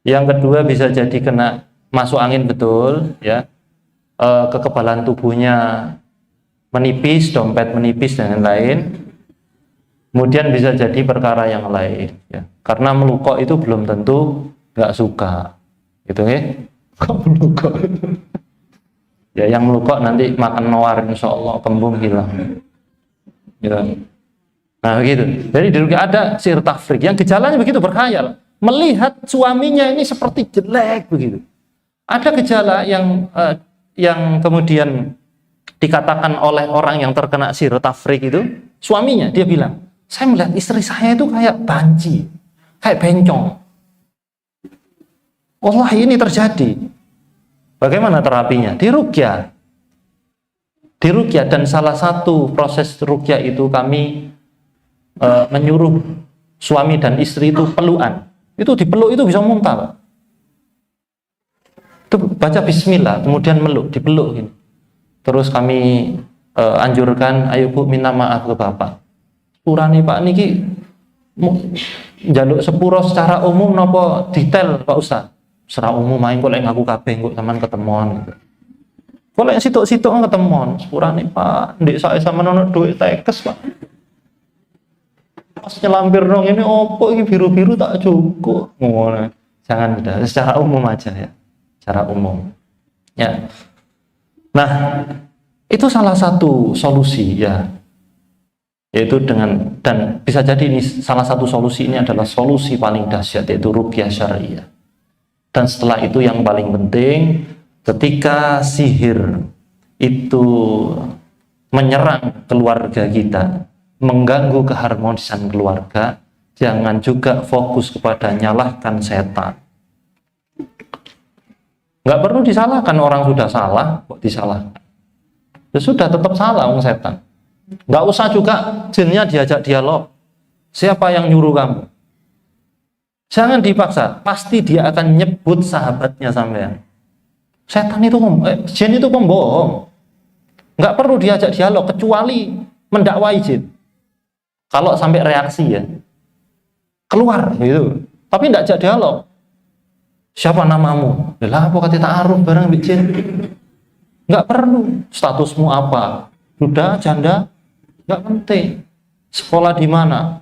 Yang kedua bisa jadi kena masuk angin betul ya. Kekebalan tubuhnya menipis, dompet menipis dan lain-lain. Kemudian bisa jadi perkara yang lain ya. Karena melukok itu belum tentu nggak suka. Gitu ya. Kok melukok? Ya yang melukok nanti makan mawar insyaallah kembung hilang. Gitu. Nah begitu. Jadi di Ruqyah ada sihir tafrik yang gejalanya begitu berkhayal. Melihat suaminya ini seperti jelek begitu. Ada gejala yang kemudian dikatakan oleh orang yang terkena sihir tafrik itu, suaminya dia bilang, saya melihat istri saya itu kayak banci, kayak bencong. Wallahi ini terjadi. Bagaimana terapinya? Di Ruqyah. Di Ruqyah, dan salah satu proses Ruqyah itu kami menyuruh suami dan istri itu pelukan. Itu dipeluk itu bisa muntah, Pak. Itu baca bismillah, kemudian meluk, dipeluk gini. Terus kami anjurkan, ayo Bu minta maaf ke Bapak. Sepurane Pak niki njaluk sepuro secara umum napa detail Pak Ustaz? Secara umum main kok lek ngaku kabeh kok sampean ketemuan gitu. Kok lek sitok-sitok ketemuan, sepurane Pak, ndek saya sama ono duit tekes Pak. Pas nyelampir dong ini opo iki biru-biru tak cukup. Ngono. Jangan udah secara umum aja ya. Secara umum. Ya. Nah, itu salah satu solusi ya. Yaitu dengan, dan bisa jadi ini salah satu solusi ini adalah solusi paling dahsyat, yaitu ruqyah syariah. Dan setelah itu yang paling penting, ketika sihir itu menyerang keluarga kita, mengganggu keharmonisan keluarga, jangan juga fokus kepada nyalahkan setan. Nggak perlu disalahkan, orang sudah salah kok disalahkan. Ya sudah, tetap salah orang setan. Nggak usah juga jinnya diajak dialog. Siapa yang nyuruh kamu? Jangan dipaksa, pasti dia akan nyebut sahabatnya sampean. Setan itu jin itu pembohong. Nggak perlu diajak dialog kecuali mendakwai jin. Kalau sampai reaksi ya, keluar gitu. Tapi nggak ajak dialog. Siapa namamu? Lah apa kata ta'aruf bareng jin? Nggak perlu. Statusmu apa? Duda, janda? Nggak penting. Sekolah di mana?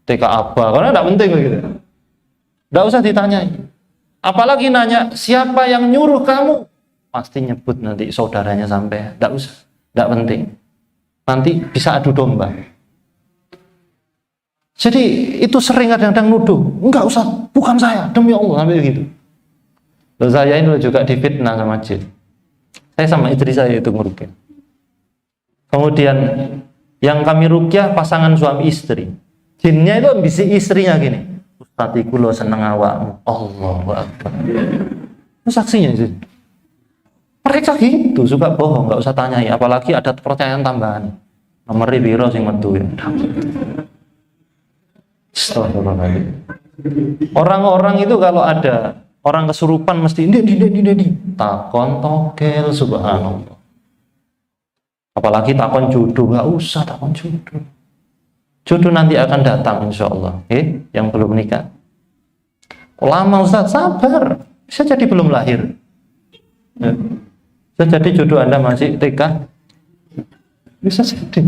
TK apa? Karena nggak penting begitu. Nggak usah ditanyai. Apalagi nanya siapa yang nyuruh kamu? Pasti nyebut nanti saudaranya sampai. Nggak usah. Nggak penting. Nanti bisa adu domba. Jadi itu sering kadang-kadang nuduh. Enggak usah, bukan saya, demi Allah, sampai begitu. Loh, saya ini juga difitnah sama jin. Saya sama istri saya itu ngeruqyah. Kemudian yang kami ruqyah pasangan suami istri. Jinnya itu ambisi istrinya gini. Ustaz iku lo seneng awakmu. Allahu Akbar. Itu saksinya itu. Mereka gitu, suka bohong, nggak usah tanyai. Apalagi ada pertanyaan tambahan. Nomornya biro sing metu ya. Orang-orang itu kalau ada orang kesurupan mesti ini takon togel, subhanallah. Apalagi takon jodoh, nggak usah takon jodoh. Jodoh nanti akan datang insya Allah. Yang belum nikah. Lama Ustaz, sabar. Bisa jadi belum lahir. Bisa jadi jodoh Anda masih TK. Bisa jadi.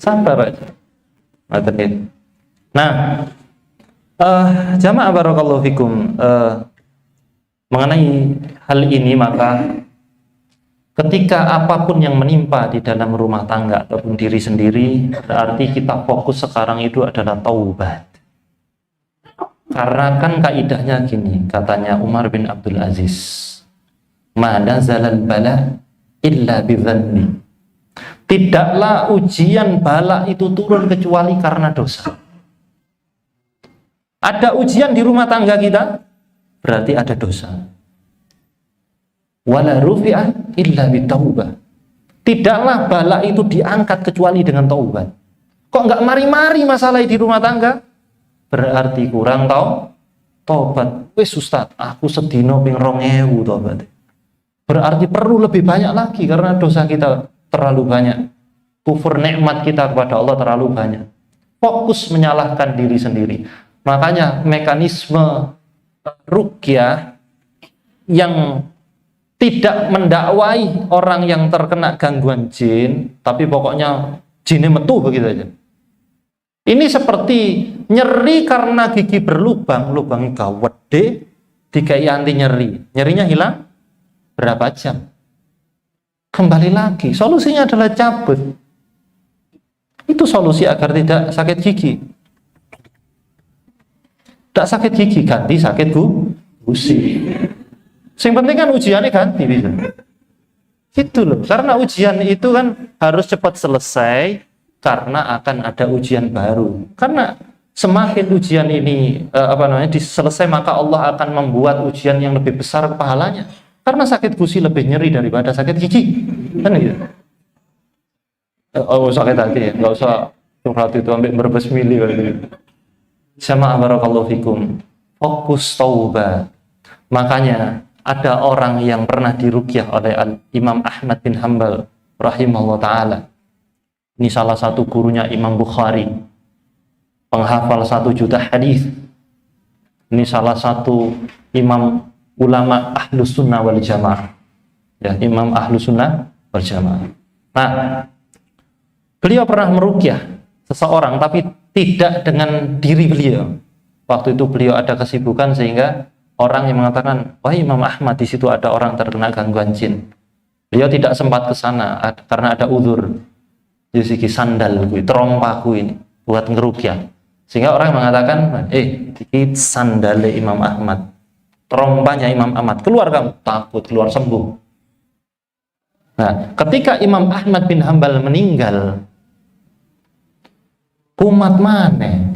Sabar aja. Nah, jamaah barakallahu fikum. mengenai hal ini, maka ketika apapun yang menimpa di dalam rumah tangga ataupun diri sendiri, berarti kita fokus sekarang itu adalah taubat. Karena kan kaidahnya gini, katanya Umar bin Abdul Aziz, ma nazalal bala illa bidzanni. Tidaklah ujian bala itu turun kecuali karena dosa. Ada ujian di rumah tangga kita, berarti ada dosa. Wala rufi'ah illa bitaubah. Tidaklah bala itu diangkat kecuali dengan taubat. Kok nggak mari-mari masalah di rumah tangga? Berarti kurang taubat. Wis Ustaz, aku sedino ping 2000 taubat. Berarti perlu lebih banyak lagi karena dosa kita terlalu banyak. Kufur nikmat kita kepada Allah terlalu banyak. Fokus menyalahkan diri sendiri. Makanya mekanisme ruqyah yang tidak mendakwai orang yang terkena gangguan jin, tapi pokoknya jinnya metu begitu aja. Ini seperti nyeri karena gigi berlubang, lubangnya gawede, dikai anti nyeri. Nyerinya hilang berapa jam? Kembali lagi, solusinya adalah cabut. Itu solusi agar tidak sakit gigi. Tak sakit gigi, ganti sakit gusi. Yang penting kan ujiannya ganti bisa. Gitu loh. Karena ujian itu kan harus cepat selesai karena akan ada ujian baru. Karena semakin ujian ini selesai, maka Allah akan membuat ujian yang lebih besar pahalanya. Karena sakit gusi lebih nyeri daripada sakit gigi. Kan gitu. Oh, sakit hati ya. Enggak usah curhat itu ambil berbes mili gitu. Sama barakallahu fikum. Fokus taubat. Makanya ada orang yang pernah diruqyah oleh Imam Ahmad bin Hanbal rahimahullah ta'ala. Ini salah satu gurunya Imam Bukhari, penghafal 1 juta hadis. Ini salah satu imam ulama Ahlus Sunnah wal Jamaah. Ya, Imam Ahlus Sunnah wal Jamaah. Nah, beliau pernah meruqyah seseorang tapi tidak dengan diri beliau. Waktu itu beliau ada kesibukan sehingga orang yang mengatakan, wah Imam Ahmad, di situ ada orang terkena gangguan jin. Beliau tidak sempat ke sana karena ada uzur. Di sini sandal gue, terompaku ini buat ngeruqyah. Sehingga orang mengatakan, ini sandal Imam Ahmad, terompanya Imam Ahmad, keluar kamu, takut keluar sembuh. Nah, ketika Imam Ahmad bin Hanbal meninggal, kumat mana?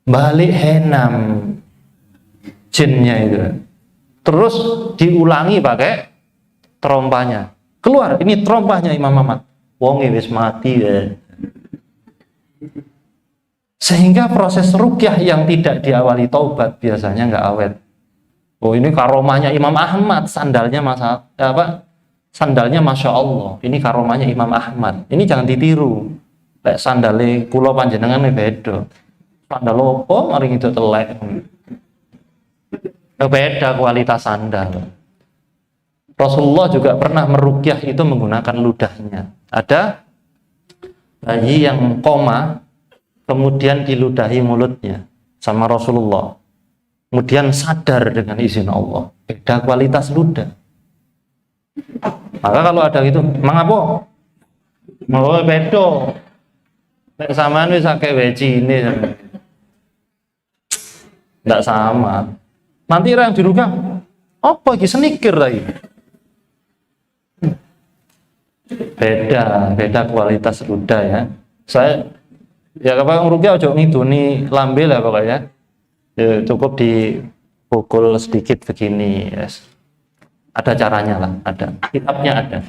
Balik henam jinnya itu, terus diulangi pakai terompanya, keluar, ini terompanya Imam Ahmad, wonge wis mati ya. Sehingga proses ruqyah yang tidak diawali taubat biasanya nggak awet. Oh, ini karomahnya Imam Ahmad, sandalnya sandalnya Masya Allah, ini karomahnya Imam Ahmad, ini jangan ditiru. Lek sandale kula panjenengan beda, sandal opo mari itu telek. Beda kualitas sandal. Rasulullah juga pernah meruqyah itu menggunakan ludahnya. Ada bayi yang koma, kemudian diludahi mulutnya sama Rasulullah. Kemudian sadar dengan izin Allah. Beda kualitas ludah. Maka kalau ada gitu, mangapa? Mau beda. Nek sampean wis akeh weci ini. Enggak sama. Nanti yang diruqyah, apa iki senikir lagi? Beda kualitas ludah ya. Saya ya kalau ngeruqyah ojo ngiduni lambe lah pokoknya. Ya, cukup dipukul sedikit begini, yes. Ada caranya lah, ada. Kitabnya ada.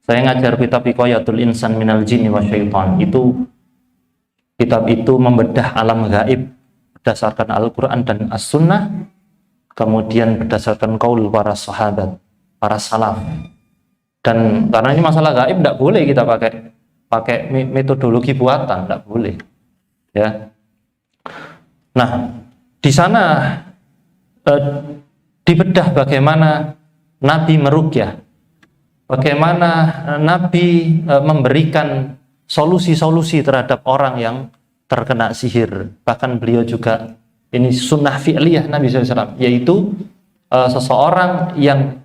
Saya ngajar kitab Wiqayatul Insan Minal Jinni Wasyaitan. Itu kitab itu membedah alam gaib berdasarkan Al-Quran dan As-Sunnah, kemudian berdasarkan qaul para sahabat, para salaf. Dan karena ini masalah gaib, tidak boleh kita pakai metodologi buatan, tidak boleh. Ya. Nah, di sana dibedah bagaimana Nabi meruqyah, bagaimana Nabi memberikan solusi-solusi terhadap orang yang terkena sihir. Bahkan beliau juga Ini sunnah fi'liyah Nabi SAW, yaitu seseorang yang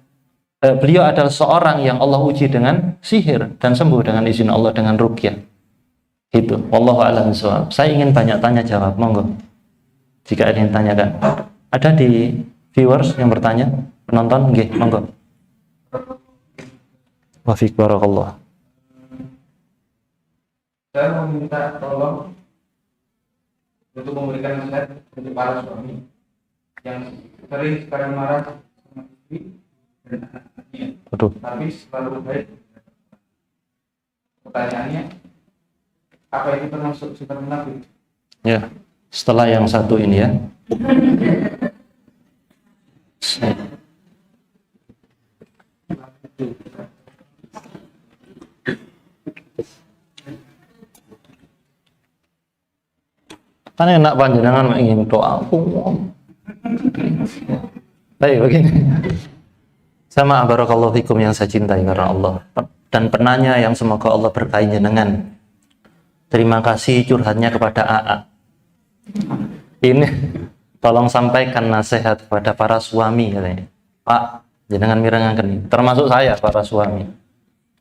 beliau adalah seorang yang Allah uji dengan sihir dan sembuh dengan izin Allah dengan ruqyah. Itu. Wallahu a'lam bishawab. Saya ingin banyak tanya jawab, monggo. Jika ada yang tanyakan. Ada di viewers yang bertanya, penonton, nggih, monggo. Wa fiik barakallah. Saya meminta tolong untuk memberikan nasihat untuk para suami yang sering sekali marah sama istri dan anak-anaknya, tapi selalu baik. Pertanyaannya, apa itu termasuk sifat munafik? Ya, setelah yang satu ini ya. Kan enak panjenengan ingin doa. Baik, begini. Sama barakallahu fikum yang saya cintai karena Allah, dan penanya yang semoga Allah berkahi jenengan. Terima kasih curhatnya kepada AA. Ini tolong sampaikan nasihat kepada para suami katanya. Pak, jenengan mirengaken ini. Termasuk saya para suami.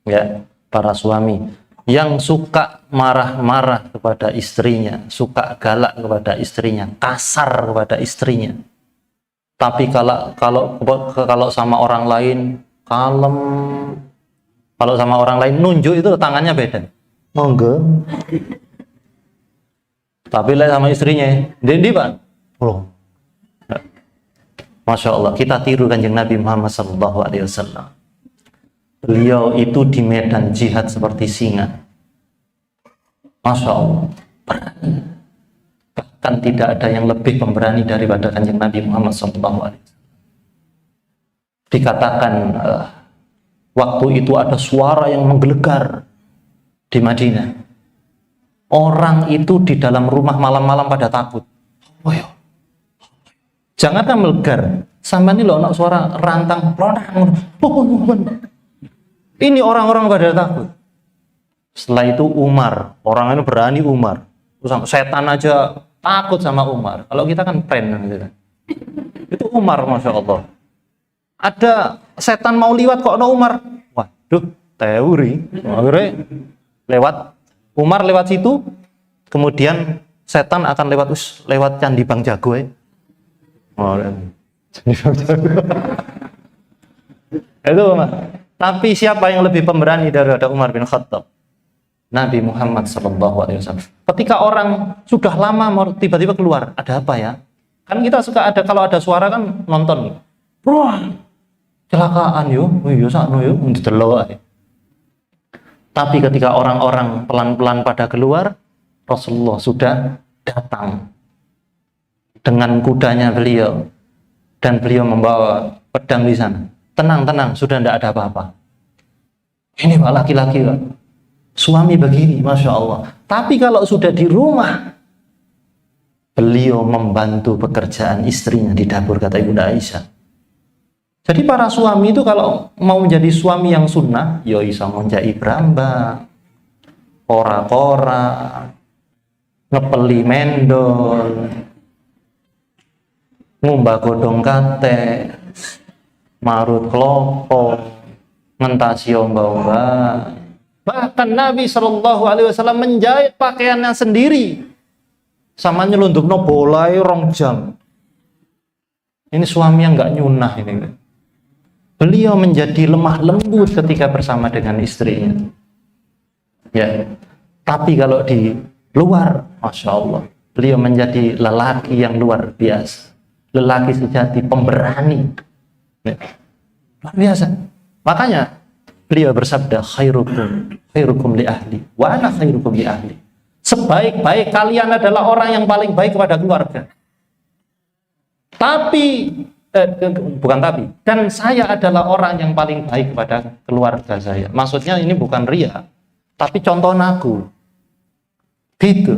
Ya, para suami yang suka marah-marah kepada istrinya, suka galak kepada istrinya, kasar kepada istrinya. Tapi kalau sama orang lain kalem, kalau sama orang lain nunjuk itu tangannya beda. Monggo. Tapi lah sama istrinya, Dendi Pak. Oh. Masya Allah, kita tiru Kanjeng Nabi Muhammad SAW. Beliau itu di medan jihad seperti singa. Masya Allah, berani. Bahkan tidak ada yang lebih pemberani daripada Kanjeng Nabi Muhammad SAW. Dikatakan waktu itu ada suara yang menggelegar di Madinah. Orang itu di dalam rumah malam-malam pada takut. Oh ya. Jangankan melegar, sama ini loh suara rantang pelonang. Ini orang-orang pada takut. Setelah itu Umar, orang ini berani Umar. Setan aja takut sama Umar. Kalau kita kan friend gitu. Itu Umar, Masya Allah. Ada setan mau liwat kok no Umar. Waduh, teori. Akhirnya lewat Umar lewat situ, kemudian setan akan lewat Candi Bang Jago ya. Candi Bang Jago. Itu Umar. Tapi siapa yang lebih pemberani daripada Umar bin Khattab? Nabi Muhammad SAW. Ketika orang sudah lama tiba-tiba keluar, ada apa ya? Kan kita suka ada, kalau ada suara kan nonton. Wah, kecelakaan yo, sakno yo, ndelok ae. Tapi ketika orang-orang pelan-pelan pada keluar, Rasulullah sudah datang dengan kudanya beliau, dan beliau membawa pedang di sana. Tenang, sudah tidak ada apa-apa. Ini Pak laki-laki, Pak. Suami begini, Masya Allah. Tapi kalau sudah di rumah, beliau membantu pekerjaan istrinya di dapur, kata Ibunda Aisyah. Jadi para suami itu kalau mau menjadi suami yang sunnah, ya bisa menjai brambang, kora-kora, ngepeli mendol, ngumbah godong kate, marut klopo, ngentasi omba-omba. Bahkan Nabi SAW menjahit pakaiannya sendiri, sama nyelundupno bolai 2 jam. Ini suami yang nggak nyunah ini. Beliau menjadi lemah lembut ketika bersama dengan istrinya. Ya, tapi kalau di luar, Masya Allah, beliau menjadi lelaki yang luar biasa, lelaki sejati, pemberani. Ya. Luar biasa. Makanya beliau bersabda, khairukum li ahli wa ana khairukum li ahli. Sebaik-baik kalian adalah orang yang paling baik kepada keluarga. Dan saya adalah orang yang paling baik kepada keluarga saya. Maksudnya ini bukan ria, tapi contoh aku. Gitu.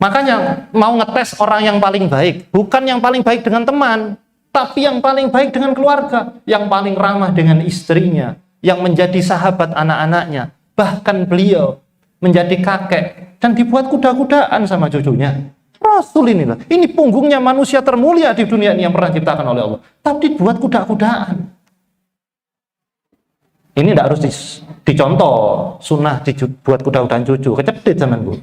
Makanya mau ngetes orang yang paling baik, bukan yang paling baik dengan teman, tapi yang paling baik dengan keluarga, yang paling ramah dengan istrinya, yang menjadi sahabat anak-anaknya. Bahkan beliau menjadi kakek dan dibuat kuda-kudaan sama cucunya. Rasul inilah. Ini punggungnya manusia termulia di dunia ini yang pernah diciptakan oleh Allah. Tapi dibuat kuda-kudaan. Ini tidak harus dicontoh. Sunnah dibuat kuda-kudaan cucu. Kecedit zaman Bu.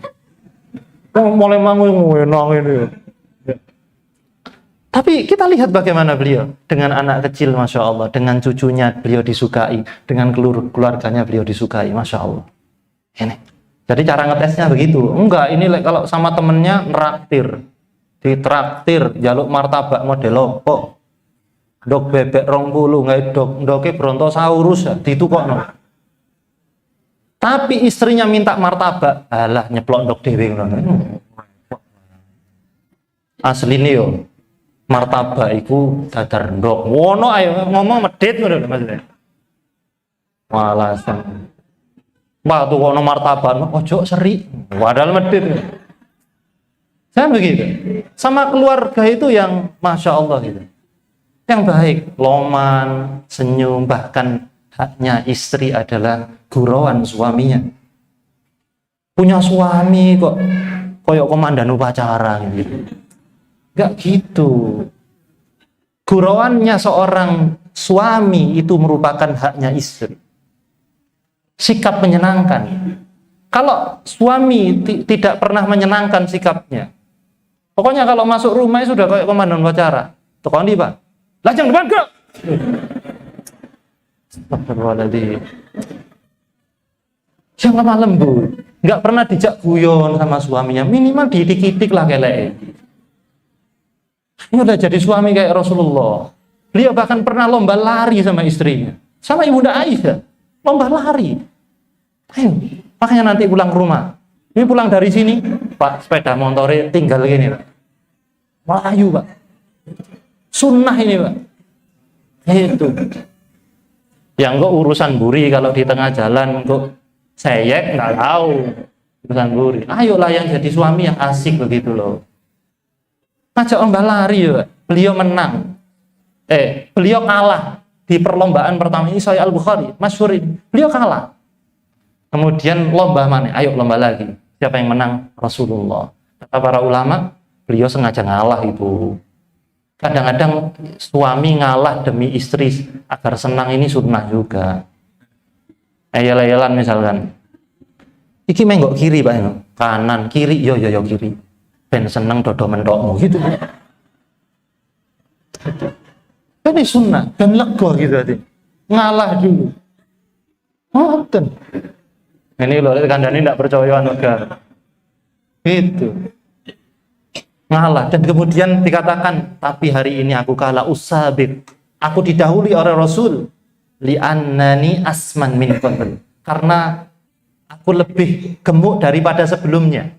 Mulai menang ini. Tapi kita lihat bagaimana beliau dengan anak kecil, Masya Allah, dengan cucunya beliau disukai, dengan keluarganya beliau disukai, Masya Allah. Ini. Jadi cara ngetesnya begitu. Enggak, ini kalau sama temennya neraktir, ditraktir, jaluk martabak model opo, dok bebek 20, nggak doke brontosaurus, ditukokno. Tapi istrinya minta martabak, alah nyeplok dok dewe. Asli nih yo. Martabak iku dadar ndok. Wono ayo ngomong medhit ngono lho Mas. Walasan. Mbah tuh kono martabak ojo seri. Padahal medhit. Saya begitu. Sama keluarga itu yang Masya Allah gitu. Yang baik, loman, senyum, bahkan haknya istri adalah gurauan suaminya. Punya suami kok koyok komandan upacara gitu. Enggak gitu. Gurauannya seorang suami itu merupakan haknya istri. Sikap menyenangkan. Kalau suami tidak pernah menyenangkan sikapnya, pokoknya kalau masuk rumah sudah kayak komandan upacara. Tukang di Pak. Lajang depan gerak. Astagfirullahaladzim. Yang lemah lembut, nggak pernah dijak guyon sama suaminya. Minimal didik-didik lah kelek. Ini udah jadi suami kayak Rasulullah. Beliau bahkan pernah lomba lari sama istrinya, sama Ibunda Aisyah, lomba lari. Ayo, makanya nanti pulang ke rumah. Ini pulang dari sini, Pak, sepeda motornya tinggal gini, Pak. Melayu, Pak. Sunnah ini, Pak. Itu. Yang kok urusan buri kalau di tengah jalan kok seyek nggak tahu urusan buri. Ayolah yang jadi suami yang asik begitu loh. Ngajak lomba lari ya, beliau menang. Beliau kalah di perlombaan pertama ini Sahih Al-Bukhari, masyhur ini. Beliau kalah. Kemudian lomba mana? Ayo lomba lagi. Siapa yang menang? Rasulullah. Kata para ulama, beliau sengaja ngalah itu. Kadang-kadang suami ngalah demi istri agar senang ini sunnah juga. Ayel-ayelan misalkan. Iki menggok kiri Pak, kanan, kiri, yo kiri. Ben seneng dodo mendokmu gitu. Ini sunnah, ben lego gitu hati. Ngalah dulu. Ngoten. Ini loh, kandani tidak percaya negara. Itu. Ngalah dan kemudian dikatakan, tapi hari ini aku kalah usabik. Aku didahului oleh Rasul. Li'annani asman min qabl. Karena aku lebih gemuk daripada sebelumnya.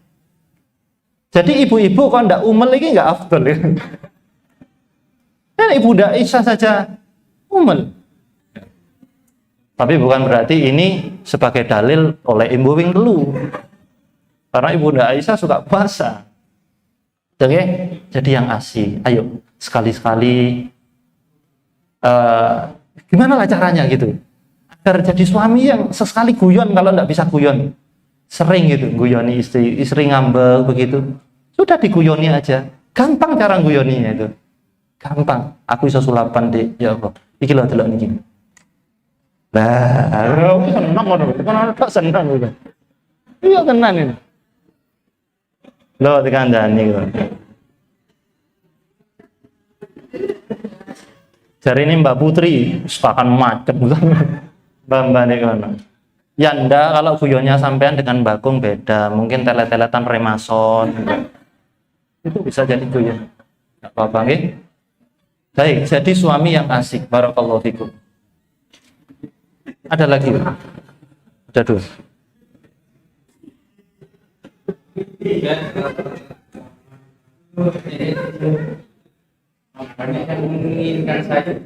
Jadi ibu-ibu kok ndak umel lagi nggak afdol ya. Kan Ibunda Aisyah saja umel. Tapi bukan berarti ini sebagai dalil oleh Ibu Wing dulu. Karena Ibunda Aisyah suka puasa. Oke, jadi yang asik. Ayo sekali-sekali gimana lah caranya gitu. Agar jadi suami yang sesekali guyon kalau ndak bisa guyon. Sering gitu guyoni istri ngambek begitu. Sudah diguyoni aja. Gampang cara guyoninya itu. Gampang. Aku iso sulapan Dek. Ya Allah. Iki lho delok niki. Lah, seneng ngono. Kan tak seneng gitu. Iya tenan ini. Loh dikandani gitu. Jari ini Mbak Putri sepakan macet Mbak nih kono. Yanda kalau guyonnya sampean dengan Bagong beda, mungkin telet-teletan remason itu bisa jadi guyon. Enggak apa-apa nggih. Baik, jadi suami yang asik. Barakallahu fikum. Ada lagi? Ada dua. Banyak yang menginginkan saya.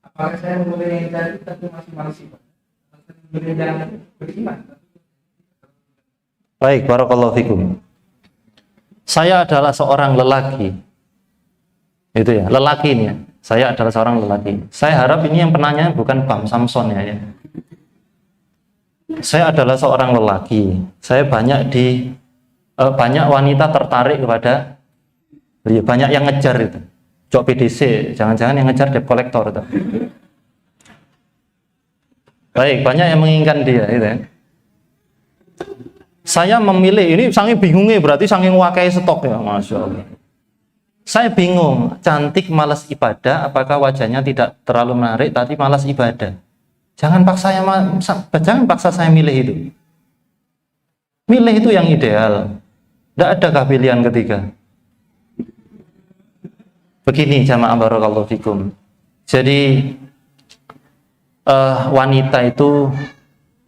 Apakah saya boleh cari tapi masih manusia? Beriman. Baik, barakallahu fikum. Saya adalah seorang lelaki. Itu ya, lelaki ini ya. Saya adalah seorang lelaki. Saya harap ini yang penanya bukan Bang Samson ya. Saya adalah seorang lelaki. Saya banyak banyak wanita tertarik kepada, ya, banyak yang ngejar itu. Cok PDC, jangan-jangan yang ngejar debt collector itu. Baik, banyak yang menginginkan dia itu ya. Saya memilih, ini saking bingungnya berarti saking wakai stok ya, Masya Allah. Saya bingung, cantik malas ibadah, apakah wajahnya tidak terlalu menarik tapi malas ibadah? Jangan paksa saya milih itu. Milih itu yang ideal. Tidak adakah pilihan ketiga? Begini jamaah barakallahu fikum. Jadi wanita itu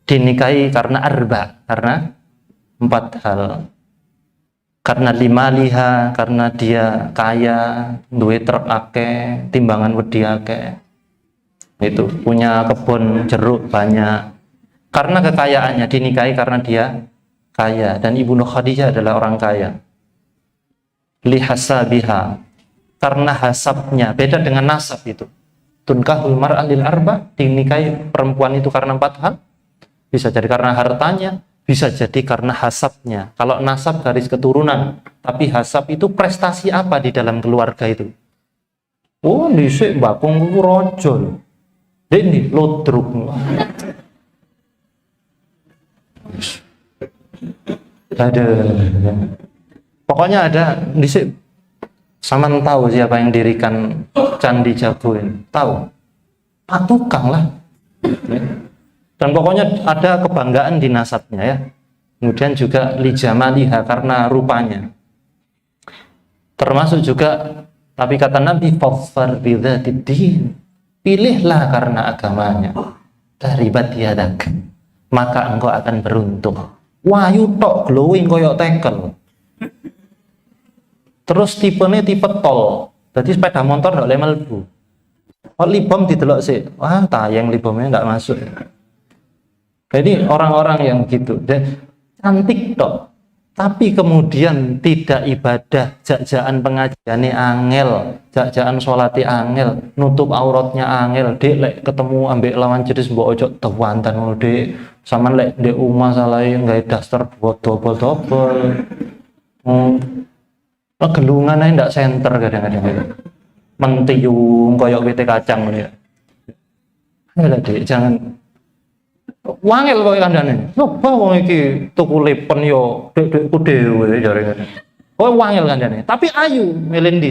dinikahi karena karena 4 hal. Karena limaliha, karena dia kaya, duwe truk akeh, timbangan wedi akeh. Itu punya kebun jeruk banyak. Karena kekayaannya dinikahi karena dia kaya, dan Ibnu Khadijah adalah orang kaya. Lihasabiha, karena hasabnya beda dengan nasab itu. Tunkahul mar'a lil arba, dinikahi perempuan itu karena 4 hal. Bisa jadi karena hartanya, bisa jadi karena hasabnya. Kalau nasab garis keturunan, tapi hasab itu prestasi apa di dalam keluarga itu. Oh, dhisik mbakung ku raja. Dene lodruk. Ada. Pokoknya ada dhisik. Saman tahu siapa yang dirikan Candi Jagoin? Tahu? Pak Tukang lah. Dan pokoknya ada kebanggaan di nasabnya ya. Kemudian juga lijamaliha, karena rupanya. Termasuk juga, tapi kata Nabi, fadfar bidzatiddin, pilihlah karena agamanya. Taribat yadak, maka engkau akan beruntung. Wayu tok glowing koyok tekel. Terus tipenya tipe tol, jadi sepeda motor nggak boleh mlebu. Oh, libom didelok sih, wah tayang libomnya nggak masuk. Jadi orang-orang yang gitu, dan cantik tok, tapi kemudian tidak ibadah, jak-jakan pengajiannya angel, jak-jakan sholatnya angel, nutup auratnya angel, dek lek ketemu ambek lawan jenis mbok ojo tewantan ngono dek, sama lek dek umah salah nggak daster buat dobel-dobel. Gelungan aja ndak center kadang-kadang itu. Mentiung koyok wite kacang ya. Ayolah Dik, jangan wangel kok kandhane. Coba wong iki tuku lepen yo dek-dekku dhewe jare. Kok wangel kandhane. Tapi ayu milih ndi.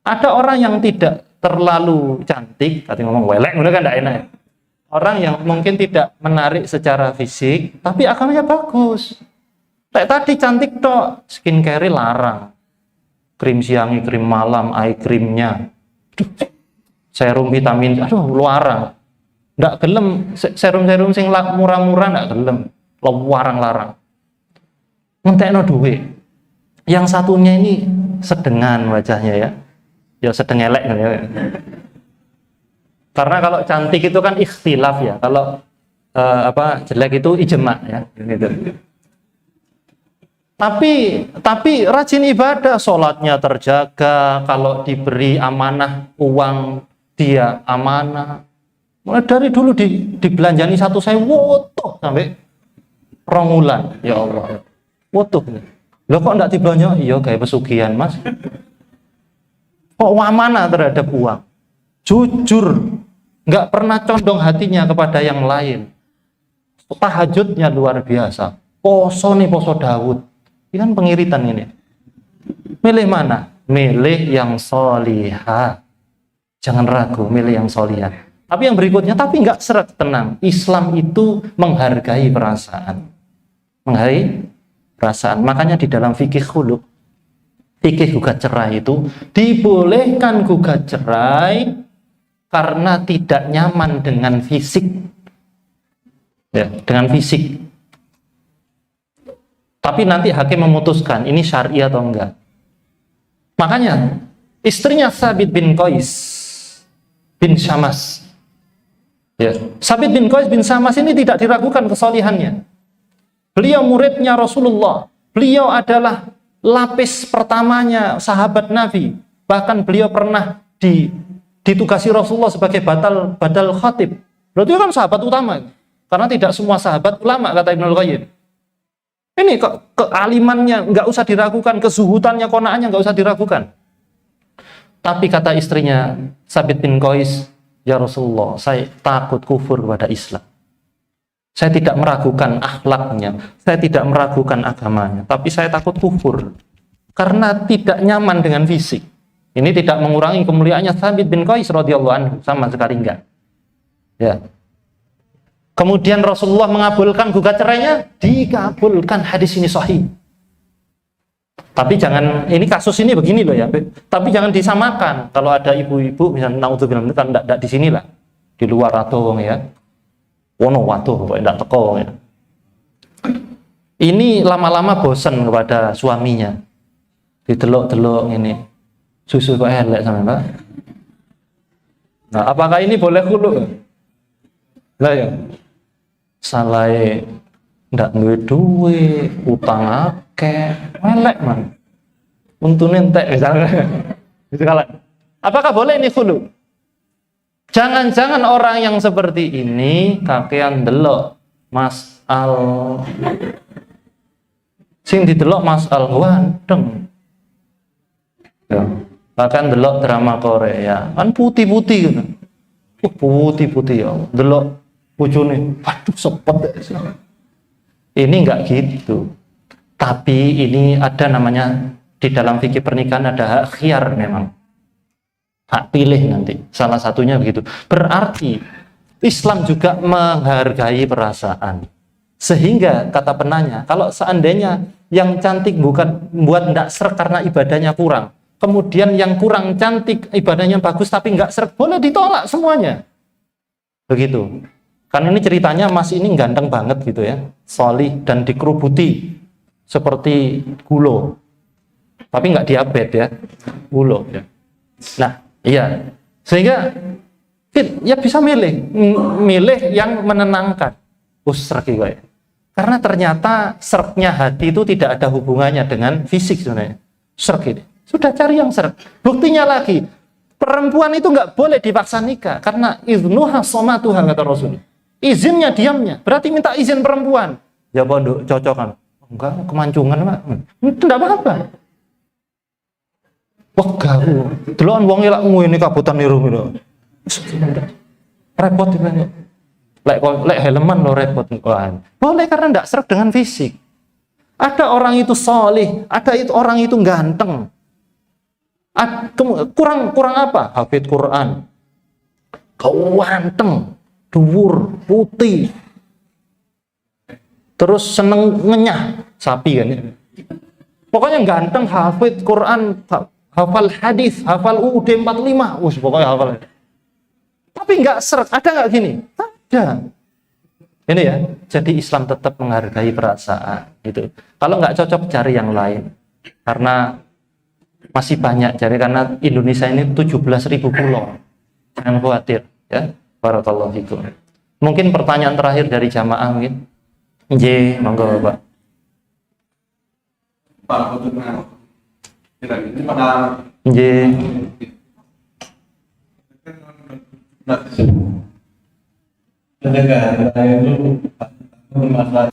Ada orang yang tidak terlalu cantik, tadi ngomong welek ngono kan ndak enak. Orang yang mungkin tidak menarik secara fisik, tapi agamanya bagus. Kayak tadi cantik tok, skincare larang. Krim siangi, krim malam, eye creamnya, serum vitamin, aduh larang. Ndak gelem serum-serum sing murah-murah ndak gelem, larang. Ngentekno duit. Yang satunya ini sedengan wajahnya ya. Ya sedeng elek ya. Karena kalau cantik itu kan ikhtilaf ya. Kalau jelek itu ijma ya, gitu. Tapi rajin ibadah, sholatnya terjaga, kalau diberi amanah uang dia amanah. Mulai dari dulu dibelanjani 1.000 wotoh sampai rongulan, ya Allah. Wotoh. Loh kok enggak dibelanja? Iya kayak pesugihan Mas. Kok amanah terhadap uang? Jujur, enggak pernah condong hatinya kepada yang lain. Tahajudnya luar biasa. Poso nih, poso Daud. Ini kan pengiritan ini. Milih mana? Milih yang solihah. Jangan ragu, milih yang solihah. Tapi yang berikutnya, tapi nggak seret, tenang. Islam itu menghargai perasaan. Menghargai perasaan. Makanya di dalam fikih khuluk, fikih gugat cerai itu, dibolehkan gugat cerai karena tidak nyaman dengan fisik. Ya, dengan fisik. Tapi nanti hakim memutuskan ini syar'i atau enggak. Makanya istrinya Sabit bin Qais bin Syamas. Ya, Sabit bin Qais bin Syamas ini tidak diragukan kesolihannya. Beliau muridnya Rasulullah. Beliau adalah lapis pertamanya sahabat Nabi. Bahkan beliau pernah ditugasi Rasulullah sebagai badal khatib. Berarti kan sahabat utama. Karena tidak semua sahabat ulama, kata Ibnul Qayyim. Ini kealimannya nggak usah diragukan, kezuhutannya, konaannya nggak usah diragukan. Tapi kata istrinya Sabit bin Qais, ya Rasulullah, saya takut kufur kepada Islam. Saya tidak meragukan akhlaknya, saya tidak meragukan agamanya, tapi saya takut kufur karena tidak nyaman dengan fisik. Ini tidak mengurangi kemuliaannya Sabit bin Qais radhiyallahu anhu, sama sekali enggak. Ya. Kemudian Rasulullah mengabulkan gugat cerainya, dikabulkan. Hadis ini sahih. Tapi jangan, ini kasus ini begini loh ya, tapi jangan disamakan. Kalau ada ibu-ibu misalnya naudzubillah kan enggak di sinilah, di luar atau ya. Wono waduh kok enggak teko ya. Ini lama-lama bosan kepada suaminya. Didelok-delok ini. Susu kok elek sama Mbak. Nah, apakah ini boleh khulu? Lah ya. Salai ndak duwe, utang akeh, elek man. Untune entek misalnya. Apakah boleh ini khulu? Jangan-jangan orang yang seperti ini kakean delok Mas Al sing didelok Mas Al ganteng. Ya. Bahkan delok drama Korea kan putih-putih gitu. Putih-putih ya. Delok bojone, waduh sepet. Ini enggak gitu. Tapi ini ada namanya di dalam fikih pernikahan ada hak khiyar memang. Hak pilih nanti, salah satunya begitu. Berarti Islam juga menghargai perasaan. Sehingga kata penanya, kalau seandainya yang cantik bukan buat ndak srek karena ibadahnya kurang, kemudian yang kurang cantik ibadahnya bagus tapi nggak srek, boleh ditolak semuanya. Begitu. Karena ini ceritanya Mas ini ganteng banget gitu ya, solih dan dikerubuti seperti gulo, tapi nggak diabetes ya, gulo ya. Nah, iya, sehingga ya bisa milih yang menenangkan. Srek ya. Karena ternyata sreknya hati itu tidak ada hubungannya dengan fisik sebenarnya. Srek ini sudah cari yang srek. Buktinya lagi, perempuan itu nggak boleh dipaksa nikah karena iznuha somatuha kata Rasul. Izinnya diamnya, berarti minta izin perempuan. Ya pondok cocokan. Enggak, kemancungan Pak. Itu enggak apa-apa. Wah garu, delokan wong elak ngene kabutan niru ngono. Repot iki. Lek helman lo repot. Boleh karena enggak srek dengan fisik. Ada orang itu solih, ada itu orang itu ganteng. Kurang apa? Hafid Quran. Ganteng, dhuwur, putih. Terus seneng ngenyah, sapi kan ya. Pokoknya ganteng, hafid Quran, hafal hadis, hafal UUD 45, pokoknya hafal. Tapi nggak seret, ada nggak gini? Ada. Ini ya, jadi Islam tetap menghargai perasaan gitu. Kalau nggak cocok cari yang lain, karena masih banyak cari karena Indonesia ini 17.000 pulau. Jangan khawatir, ya. Barakallahu fikum. Mungkin pertanyaan terakhir dari jamaah mungkin. Nggih, monggo Bapak. Pak Putuna. Ini pada Nggih. negara itu masalah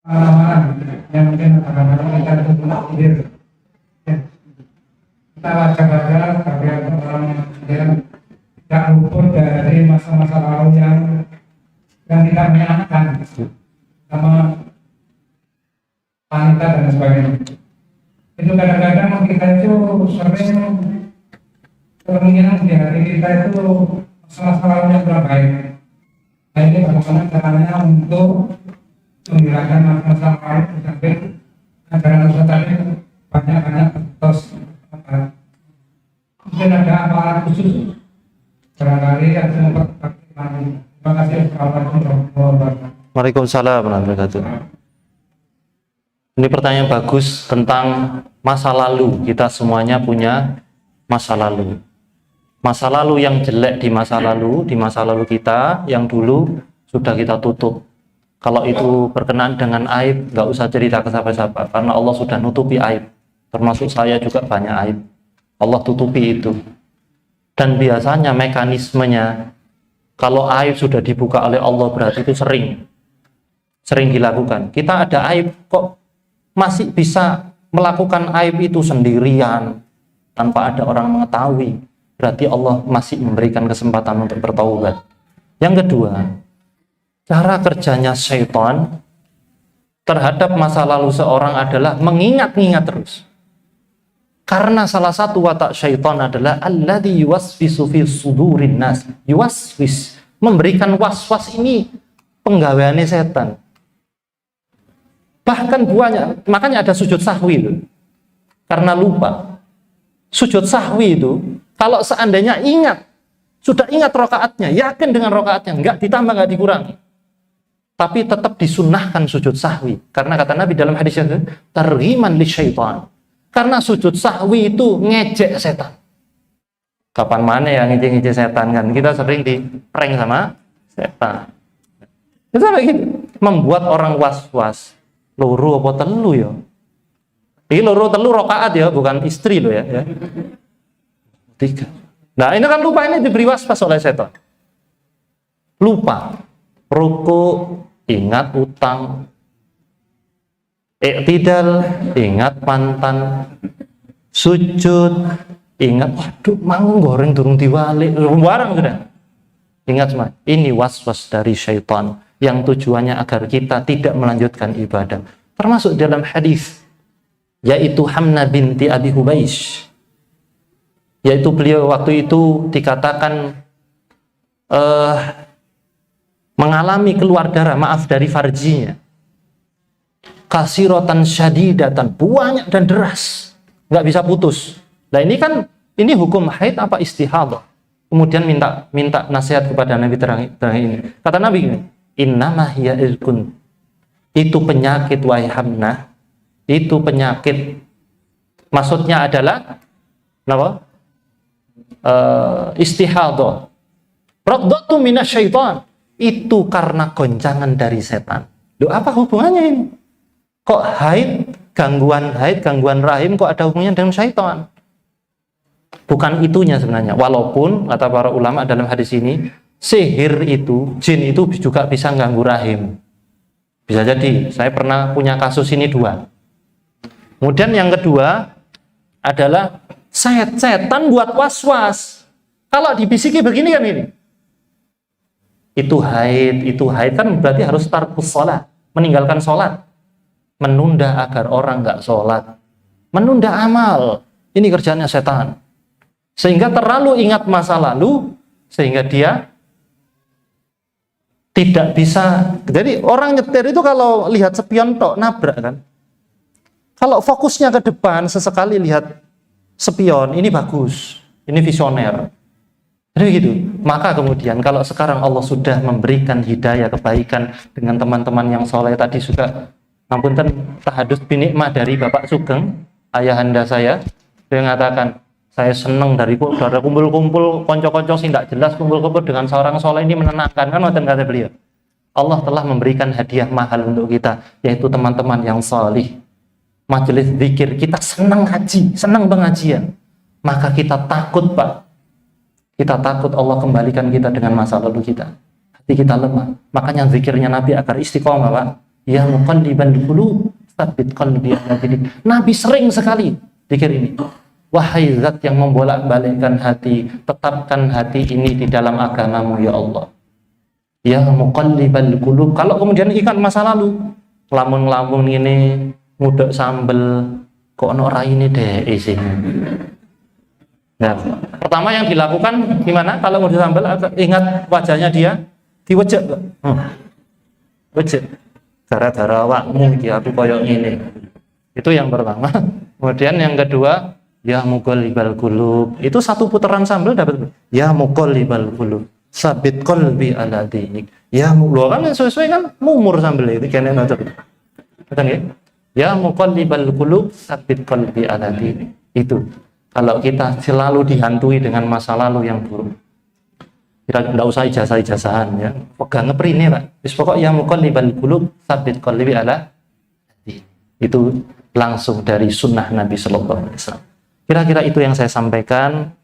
yang mungkin kadang-kadang kita itu cuma tidur. Ya. Kita baca-baca tapi orang yang tidak luput dari masa-masa lalu yang tidak menyenangkan sama wanita dan sebagainya. Itu kadang-kadang kita itu sering kemungkinan di hati kita itu masa-masa lalu yang kurang baik. Nah ini bagaimana caranya untuk menghilangkan masa-masa lalu sampai ajaran Ustaz tadi banyak-banyak terus mungkin ada apa khusus barangkali yang memperhatikan. Terima kasih. Assalamualaikum warahmatullahi wabarakatuh. Waalaikumsalam warahmatullahi wabarakatuh. Ini pertanyaan bagus tentang masa lalu. Kita semuanya punya masa lalu. Masa lalu yang jelek di masa lalu kita yang dulu sudah kita tutup. Kalau itu berkenaan dengan aib, nggak usah cerita ke siapa-siapa, karena Allah sudah nutupi aib. Termasuk saya juga banyak aib. Allah tutupi itu. Dan biasanya mekanismenya, kalau aib sudah dibuka oleh Allah berarti itu sering dilakukan. Kita ada aib kok masih bisa melakukan aib itu sendirian tanpa ada orang mengetahui, berarti Allah masih memberikan kesempatan untuk bertaubat. Yang kedua, cara kerjanya syaitan terhadap masa lalu seorang adalah mengingat-ingat terus. Karena salah satu watak syaitan adalah alladzi yuwaswisu fi sudurin nas. Yuwaswis, memberikan was-was, ini penggaweannya setan. Bahkan banyak, makanya ada sujud sahwi itu. Karena lupa. Sujud sahwi itu, kalau seandainya ingat, sudah ingat rokaatnya, yakin dengan rokaatnya, enggak ditambah, enggak dikurangi. Tapi tetap disunnahkan sujud sahwi. Karena kata Nabi dalam hadis itu, targhiman li syaitan. Karena sujud sahwi itu ngejek setan. Kapan mana yang ngejek-ngejek setan kan? Kita sering di prank sama setan. Itu sampai gitu. Membuat orang was-was. Loro apa telu ya? Ini loro telu rokaat ya, bukan istri lo ya. 3. Nah ini kan lupa, ini diberi waspas oleh setan. Lupa. Ruku, ingat utang. Iktidal, ingat mantan. Sujud, ingat, waduh mau goreng durung diwalik. Barang sudah. Ingat semua, ini waswas dari syaitan yang tujuannya agar kita tidak melanjutkan ibadah. Termasuk dalam hadis, yaitu Hamna binti Abi Hubaish, yaitu beliau waktu itu dikatakan mengalami keluar darah, maaf, dari farjinya, kasiratan syadidatan, banyak dan deras, nggak bisa putus. Nah ini kan, ini hukum haid apa istihadah? Kemudian minta nasihat kepada Nabi terang ini. Kata Nabi ini, innama hiya irkun, itu penyakit wahai Hamnah, itu penyakit, maksudnya adalah apa? Istihadah. Radatu minasyaitan, itu karena goncangan dari setan. Loh, apa hubungannya ini? Kok haid, gangguan rahim kok ada hubungannya dengan syaitan? Bukan itunya sebenarnya. Walaupun kata para ulama dalam hadis ini, sihir itu, jin itu juga bisa ganggu rahim. Bisa jadi. Saya pernah punya kasus ini 2. Kemudian yang kedua adalah setan buat was-was. Kalau dibisiki begini kan ini. Itu haid kan berarti harus tarkus sholat, meninggalkan sholat, menunda agar orang nggak sholat, menunda amal. Ini kerjanya setan. Sehingga terlalu ingat masa lalu, sehingga dia tidak bisa. Jadi orang nyetir itu kalau lihat spion tok nabrak kan. Kalau fokusnya ke depan, sesekali lihat spion, ini bagus, ini visioner. Jadi gitu. Maka kemudian kalau sekarang Allah sudah memberikan hidayah kebaikan dengan teman-teman yang soleh tadi juga, ngapunten tahadus binikmah dari Bapak Sugeng, ayahanda saya, dia mengatakan, saya senang dari kumpul-kumpul konco-konco sih tidak jelas, kumpul-kumpul dengan seorang soleh ini menenangkan, kan ngoten kata beliau. Allah telah memberikan hadiah mahal untuk kita, yaitu teman-teman yang salih. Majelis zikir, kita senang haji, senang pengajian. Maka kita takut, Pak. Kita takut Allah kembalikan kita dengan masa lalu kita. Hati kita lemah. Makanya zikirnya Nabi agar istiqomah, Pak. ya muqallibal qulub tsabbit qalbi ala dinik. Nabi sering sekali zikir ini. Wahai zat yang membolak-balikkan hati, tetapkan hati ini di dalam agamamu ya Allah. Ya muqallibal qulub. Kalau kemudian ingat masa lalu, lamun-lamun ini ngudek sambel kok ono raine deh sini. Nah, pertama yang dilakukan gimana kalau ngudek sambel? Ingat wajahnya dia, diwejek kok. Wejek. Gara-gara awakmu iki aku koyo ngene. Itu yang pertama. Kemudian yang kedua, ya muqallibal qulub. Itu satu putaran sambel dapat. Ya muqallibal qulub, sabit qalbi ala dinik. Ya lho kan sesuai kan mumur sambel itu kene ngoten. Betul nggih? Ya muqallibal qulub, sabit qalbi ala dinik. Itu. Kalau kita selalu dihantui dengan masa lalu yang buruk. Kita enggak usah ijazah-ijazahan ya. Pegang ngeprine, Pak. Wis pokok ya muqallibal qulub, sabit qalbi ala dinik. Itu langsung dari sunnah Nabi sallallahu alaihi wasallam. Kira-kira itu yang saya sampaikan.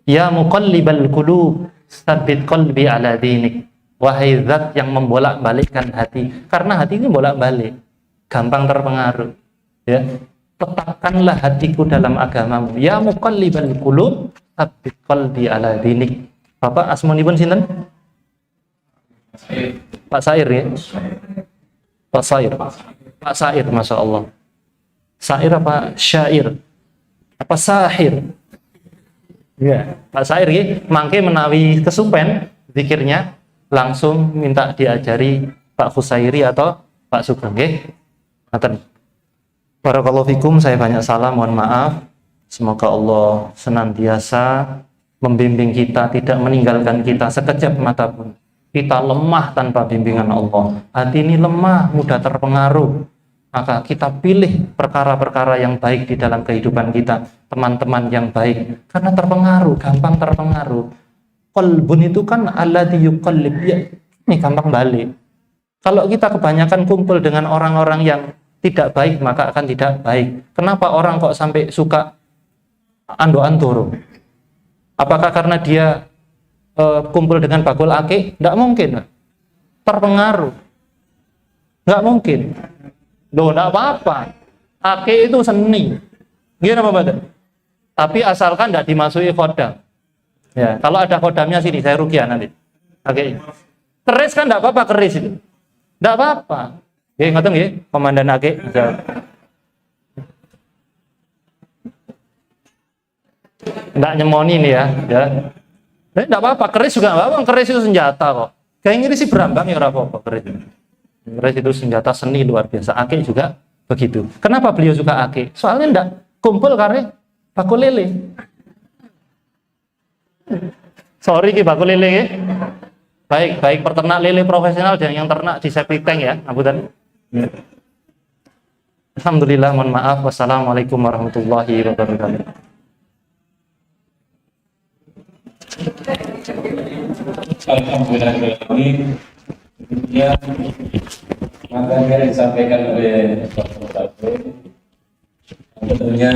Ya muqallibal qulub, tsabbit qalbi ala dinik. Wahai zat yang membolak-balikkan hati. Karena hati ini bolak-balik, gampang terpengaruh. Ya, tetapkanlah hatiku dalam agamamu. Ya muqallibal qulub, tsabbit qalbi ala dinik. Bapak asmanipun sinten? Pak Sair ya. Pak Sair. Pak Sair, masya Allah. Sair apa syair? Apa sahir? Ya, Pak Sair ya, mangke menawi kesupen zikirnya langsung minta diajari Pak Khusairi atau Pak Sugeng nggih. Ngaten. Barakallahu fikum, saya banyak salah, mohon maaf. Semoga Allah senantiasa membimbing kita, tidak meninggalkan kita sekejap mata pun. Kita lemah tanpa bimbingan Allah. Hati ini lemah, mudah terpengaruh. Maka kita pilih perkara-perkara yang baik di dalam kehidupan kita, teman-teman yang baik, karena terpengaruh, gampang terpengaruh. Qalbun itu kan alladzi yuqallib, ya, ini gampang balik. Kalau kita kebanyakan kumpul dengan orang-orang yang tidak baik, maka akan tidak baik. Kenapa orang kok sampai suka ando-andoro? Apakah karena dia kumpul dengan bakul akik? Tidak mungkin. Terpengaruh. Nggak mungkin. Loh, enggak apa-apa. Akik itu seni. Gimana Bapak? Tapi asalkan enggak dimasuki khodam. Ya, kalau ada khodamnya sini saya rugiah nanti. Akik. Keris kan enggak apa-apa, keris itu. Enggak apa-apa. Nggih, ngoten nggih, Komandan Akik. Enggak nyemoni nih ya. Enggak apa-apa, keris juga enggak apa-apa, keris itu senjata kok. Kayak ngirisi berambang ya ora apa-apa keris. Keris itu senjata seni luar biasa. Akik juga begitu. Kenapa beliau suka akik? Soalnya enggak kumpul karena bakul lele. Sorry ki bakul lele ki. Baik peternak lele profesional dan yang ternak di septic tank ya. Ngapunten. Alhamdulillah, mohon maaf. Wassalamualaikum warahmatullahi wabarakatuh. Alhamdulillah, ya, materi yang disampaikan oleh Dr. Sabri tentunya